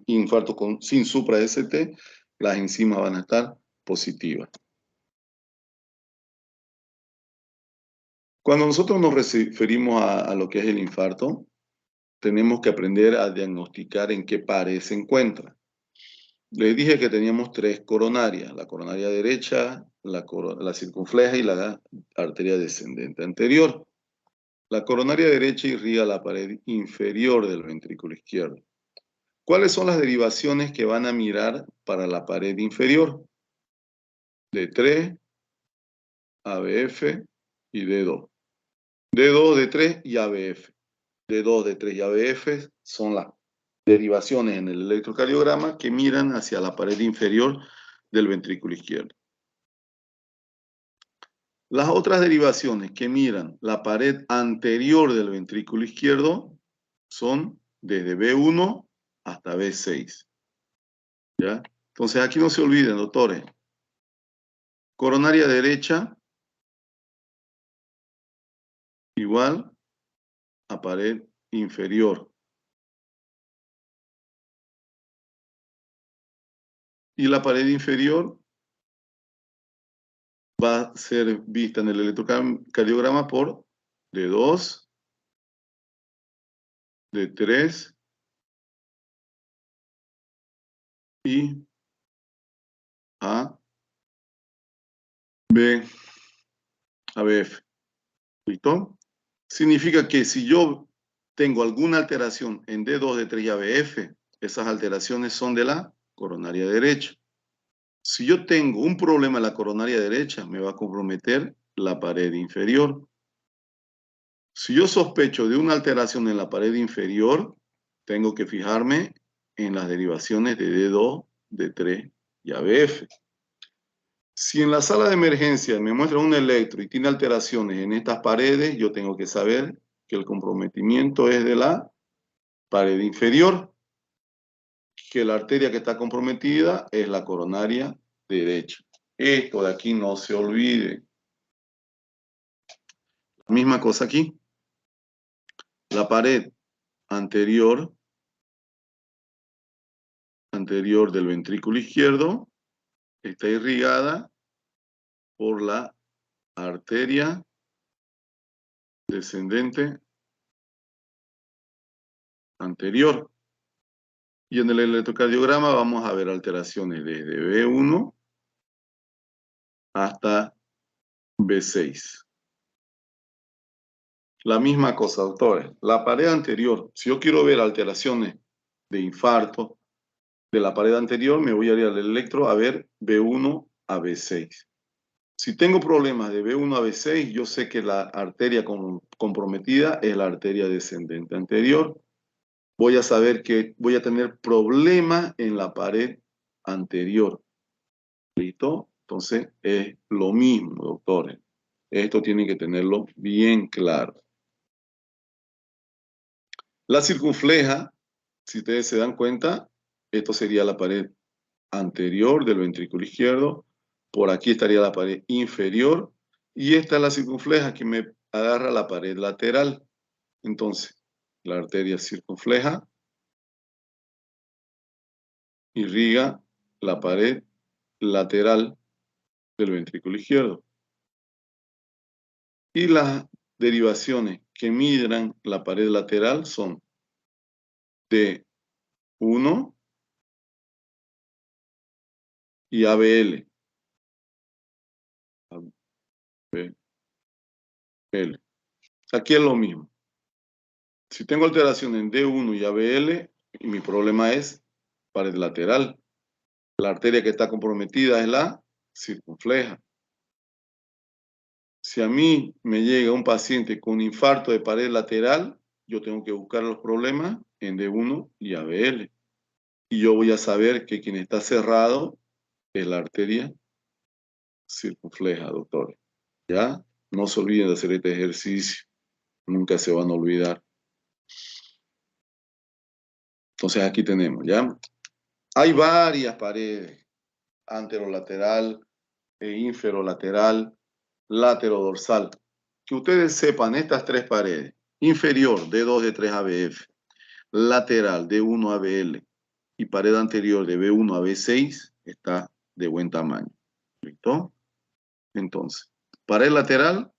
infarto sin supra-ST, las enzimas van a estar positivas. Cuando nosotros nos referimos a lo que es el infarto, tenemos que aprender a diagnosticar en qué pared se encuentra. Les dije que teníamos tres coronarias, la coronaria derecha, la circunfleja y la arteria descendente anterior. La coronaria derecha irriga la pared inferior del ventrículo izquierdo. ¿Cuáles son las derivaciones que van a mirar para la pared inferior? D3, ABF y D2. D2, D3 y ABF. D2, D3 y ABF son las derivaciones en el electrocardiograma que miran hacia la pared inferior del ventrículo izquierdo. Las otras derivaciones que miran la pared anterior del ventrículo izquierdo son desde B1 hasta B6. ¿Ya? Entonces aquí no se olviden, doctores. Coronaria derecha igual a pared inferior. Y la pared inferior va a ser vista en el electrocardiograma por D2, D3 y ABF. ¿Listo? Significa que si yo tengo alguna alteración en D2, D3 y ABF, esas alteraciones son de la coronaria derecha. Si yo tengo un problema en la coronaria derecha, me va a comprometer la pared inferior. Si yo sospecho de una alteración en la pared inferior, tengo que fijarme en las derivaciones de D2, D3 y ABF. Si en la sala de emergencia me muestran un electro y tiene alteraciones en estas paredes, yo tengo que saber que el comprometimiento es de la pared inferior, que la arteria que está comprometida es la coronaria derecha. Esto de aquí no se olvide. Misma cosa aquí. La pared anterior del ventrículo izquierdo está irrigada por la arteria descendente anterior. Y en el electrocardiograma vamos a ver alteraciones desde B1 hasta B6. La misma cosa, doctores. La pared anterior, si yo quiero ver alteraciones de infarto de la pared anterior, me voy a ir al electro a ver B1 a B6. Si tengo problemas de B1 a B6, yo sé que la arteria comprometida es la arteria descendente anterior. Voy a saber que voy a tener problemas en la pared anterior. ¿Listo? Entonces es lo mismo, doctores. Esto tienen que tenerlo bien claro. La circunfleja, si ustedes se dan cuenta, esto sería la pared anterior del ventrículo izquierdo. Por aquí estaría la pared inferior. Y esta es la circunfleja que me agarra la pared lateral. Entonces, la arteria circunfleja irriga la pared lateral del ventrículo izquierdo. Y las derivaciones que migran la pared lateral son D1 y ABL. ABL. Aquí es lo mismo. Si tengo alteración en D1 y ABL, y mi problema es pared lateral. La arteria que está comprometida es la circunfleja. Si a mí me llega un paciente con infarto de pared lateral, yo tengo que buscar los problemas en D1 y ABL. Y yo voy a saber que quien está cerrado es la arteria circunfleja, doctor. ¿Ya? No se olviden de hacer este ejercicio. Nunca se van a olvidar. Entonces aquí tenemos, ¿ya? Hay varias paredes. Anterolateral, inferolateral, laterodorsal. Que ustedes sepan estas tres paredes. Inferior, D2, D3, ABF. Lateral, D1, ABL. Y pared anterior de B1 a B6 está de buen tamaño. ¿Listo? Entonces, pared lateral,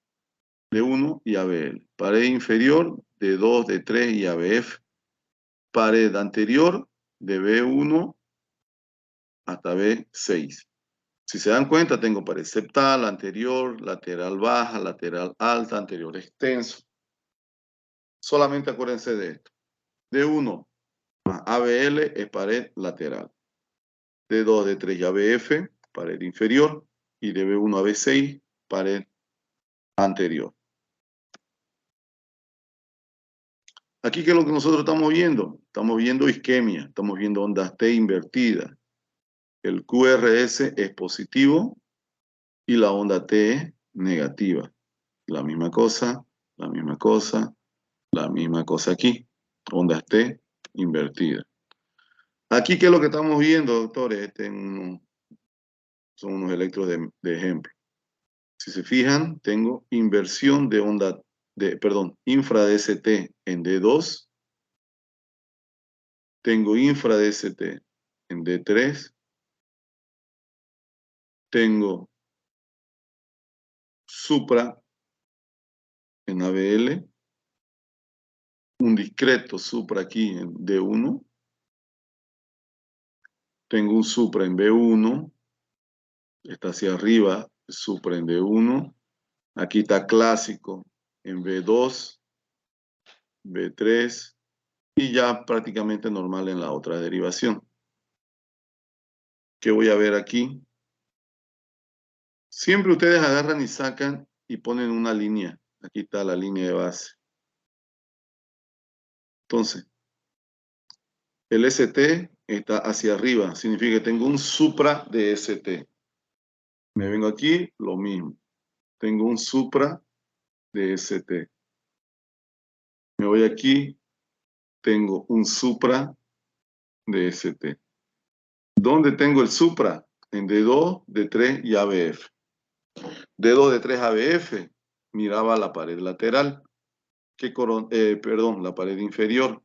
D1 y ABL. Pared inferior, D2, D3 y ABF. Pared anterior, de B1 hasta B6. Si se dan cuenta, tengo pared septal, anterior, lateral baja, lateral alta, anterior extenso. Solamente acuérdense de esto. D1 más ABL es pared lateral. D2, D3 y ABF, pared inferior. Y de B1 a B6, pared anterior. Aquí, ¿qué es lo que nosotros estamos viendo? Estamos viendo isquemia, estamos viendo ondas T invertidas. El QRS es positivo y la onda T es negativa. La misma cosa, la misma cosa, la misma cosa aquí. Ondas T invertidas. Aquí, ¿qué es lo que estamos viendo, doctores? Son unos electros de ejemplo. Si se fijan, tengo inversión de onda, infra DST en D2. Tengo infra DST en D3. Tengo supra en ABL. Un discreto supra aquí en D1. Tengo un supra en B1. Está hacia arriba, supra en D1. Aquí está clásico en B2, B3 y ya prácticamente normal en la otra derivación. ¿Qué voy a ver aquí? Siempre ustedes agarran y sacan y ponen una línea. Aquí está la línea de base. Entonces, el ST está hacia arriba. Significa que tengo un supra de ST. Me vengo aquí, lo mismo. Tengo un supra de ST. Me voy aquí, tengo un supra de ST. ¿Dónde tengo el supra? En D2, D3 y ABF. D2, D3, ABF. Miraba la pared lateral. La pared inferior.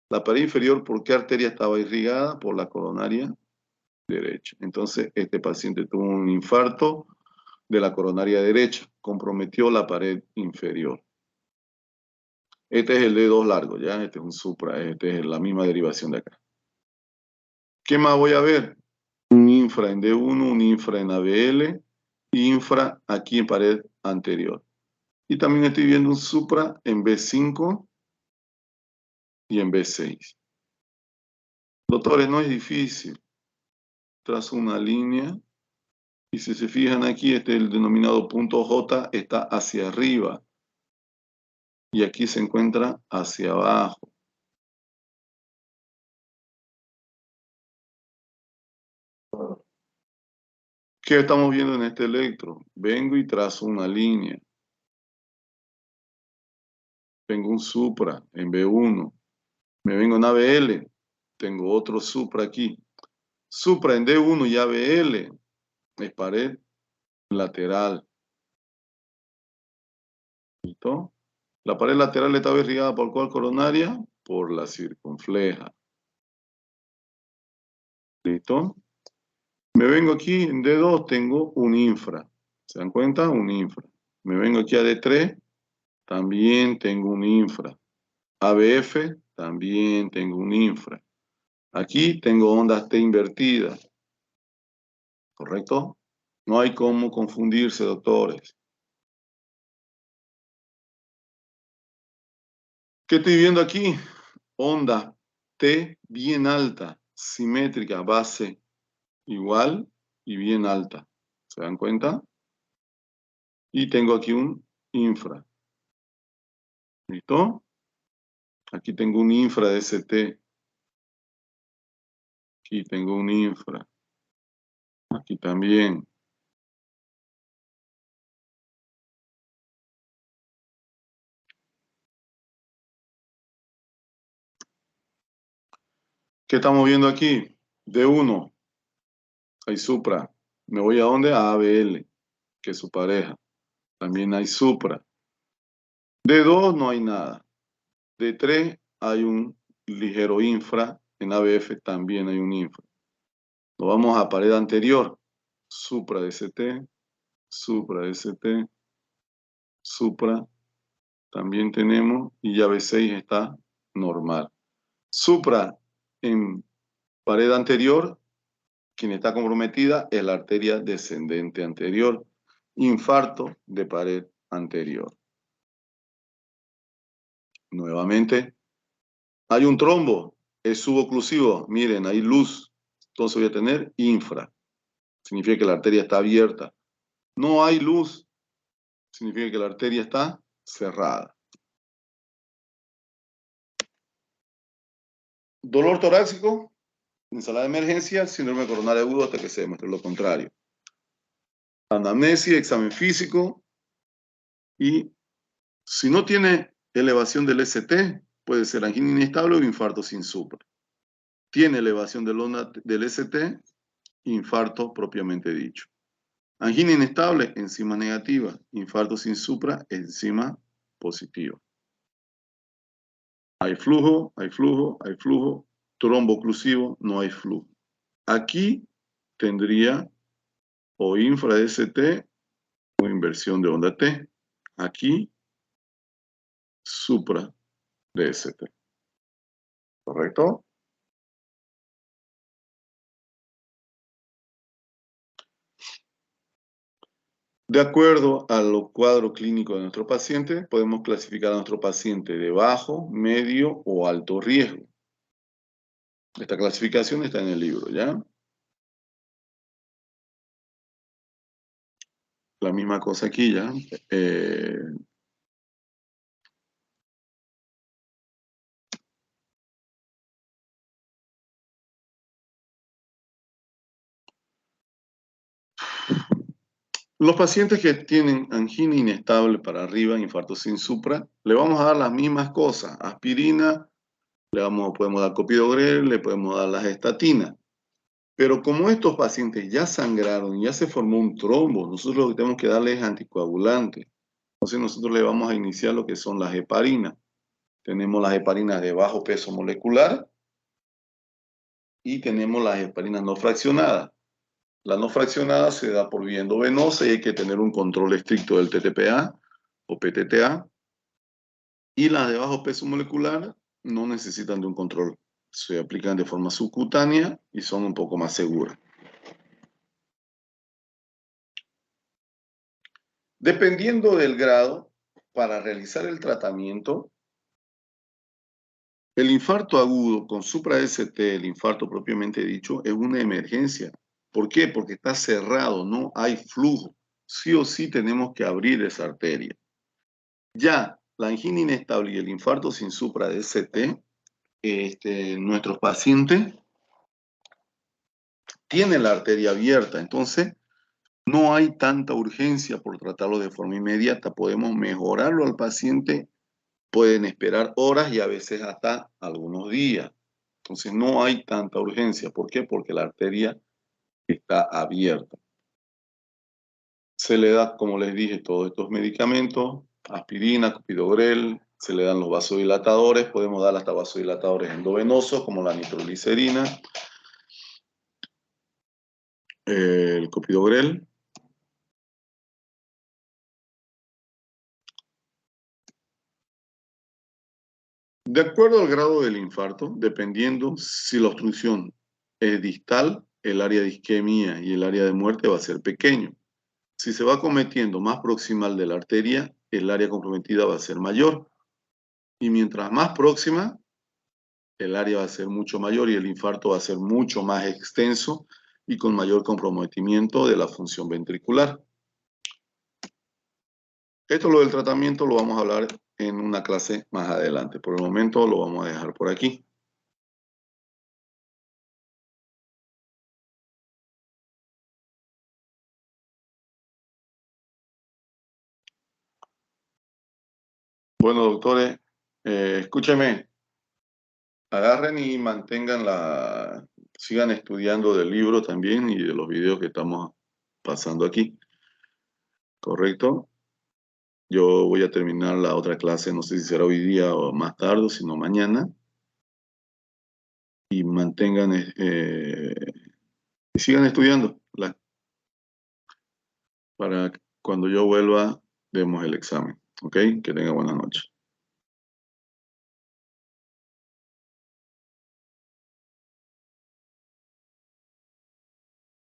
La pared inferior, ¿por qué arteria estaba irrigada? Por la coronaria derecha. Entonces, este paciente tuvo un infarto de la coronaria derecha. Comprometió la pared inferior. Este es el D2 largo, ¿ya? Este es un supra, este es la misma derivación de acá. ¿Qué más voy a ver? Un infra en D1, un infra en ABL, infra aquí en pared anterior. Y también estoy viendo un supra en B5 y en B6. Doctores, no es difícil. Trazo una línea y si se fijan aquí, el denominado punto J está hacia arriba y aquí se encuentra hacia abajo. ¿Qué estamos viendo en este electro? Vengo y trazo una línea. Tengo un supra en B1. Me vengo en ABL. Tengo otro supra aquí. Supra en D1 y ABL. Es pared lateral. ¿Listo? La pared lateral estaba irrigada por ¿cuál coronaria? Por la circunfleja. ¿Listo? Me vengo aquí en D2, tengo un infra. ¿Se dan cuenta? Un infra. Me vengo aquí a D3, también tengo un infra. ABF, también tengo un infra. Aquí tengo ondas T invertidas. ¿Correcto? No hay cómo confundirse, doctores. ¿Qué estoy viendo aquí? Onda T bien alta, simétrica, base igual y bien alta. ¿Se dan cuenta? Y tengo aquí un infra. ¿Listo? Aquí tengo un infra de ST. Aquí tengo un infra. Aquí también. ¿Qué estamos viendo aquí? D1. Hay supra. ¿Me voy a dónde? A ABL, que es su pareja. También hay supra. D2 no hay nada. D3 hay un ligero infra. En ABF también hay un infra. Nos vamos a pared anterior. Supra de ST. Supra de ST. Supra. También tenemos. Y ya B6 está normal. Supra en pared anterior. Quien está comprometida es la arteria descendente anterior. Infarto de pared anterior. Nuevamente, hay un trombo, es suboclusivo. Miren, hay luz. Entonces voy a tener infra. Significa que la arteria está abierta. No hay luz. Significa que la arteria está cerrada. Dolor torácico, en sala de emergencia, síndrome coronario agudo hasta que se demuestre lo contrario. Anamnesia, examen físico y si no tiene elevación del ST, puede ser angina inestable o infarto sin supra. Tiene elevación del ST, infarto propiamente dicho. Angina inestable, enzima negativa. Infarto sin supra, enzima positiva. Hay flujo, hay flujo, hay flujo. Trombo oclusivo, no hay flujo. Aquí tendría o infra de ST o inversión de onda T. Aquí, supra de ST. ¿Correcto? De acuerdo al cuadro clínico de nuestro paciente, podemos clasificar a nuestro paciente de bajo, medio o alto riesgo. Esta clasificación está en el libro, ¿ya? La misma cosa aquí, ¿ya? Los pacientes que tienen angina inestable para arriba, infarto sin supra, le vamos a dar las mismas cosas. Aspirina, podemos dar clopidogrel, le podemos dar las estatinas. Pero como estos pacientes ya sangraron, ya se formó un trombo, nosotros lo que tenemos que darles es anticoagulante. Entonces nosotros le vamos a iniciar lo que son las heparinas. Tenemos las heparinas de bajo peso molecular y tenemos las heparinas no fraccionadas. La no fraccionada se da por vía endovenosa y hay que tener un control estricto del TTPA o PTTA. Y las de bajo peso molecular no necesitan de un control. Se aplican de forma subcutánea y son un poco más seguras. Dependiendo del grado, para realizar el tratamiento, el infarto agudo con supra-ST, el infarto propiamente dicho, es una emergencia. ¿Por qué? Porque está cerrado, no hay flujo. Sí o sí tenemos que abrir esa arteria. Ya la angina inestable y el infarto sin supra-ST, nuestros pacientes tienen la arteria abierta, entonces no hay tanta urgencia por tratarlo de forma inmediata. Podemos mejorarlo al paciente, pueden esperar horas y a veces hasta algunos días. Entonces no hay tanta urgencia. ¿Por qué? Porque la arteria está abierta. Se le da, como les dije, todos estos medicamentos, aspirina, clopidogrel, se le dan los vasodilatadores, podemos dar hasta vasodilatadores endovenosos como la nitroglicerina, el clopidogrel. De acuerdo al grado del infarto, dependiendo si la obstrucción es distal, el área de isquemia y el área de muerte va a ser pequeño. Si se va cometiendo más proximal de la arteria, el área comprometida va a ser mayor. Y mientras más próxima, el área va a ser mucho mayor y el infarto va a ser mucho más extenso y con mayor comprometimiento de la función ventricular. Esto lo del tratamiento lo vamos a hablar en una clase más adelante. Por el momento lo vamos a dejar por aquí. Bueno, doctores, escúchenme, agarren y sigan estudiando del libro también y de los videos que estamos pasando aquí, ¿correcto? Yo voy a terminar la otra clase, no sé si será hoy día o más tarde, sino mañana. Y sigan estudiando para cuando yo vuelva, demos el examen. ¿Ok? Que tengan buenas noches.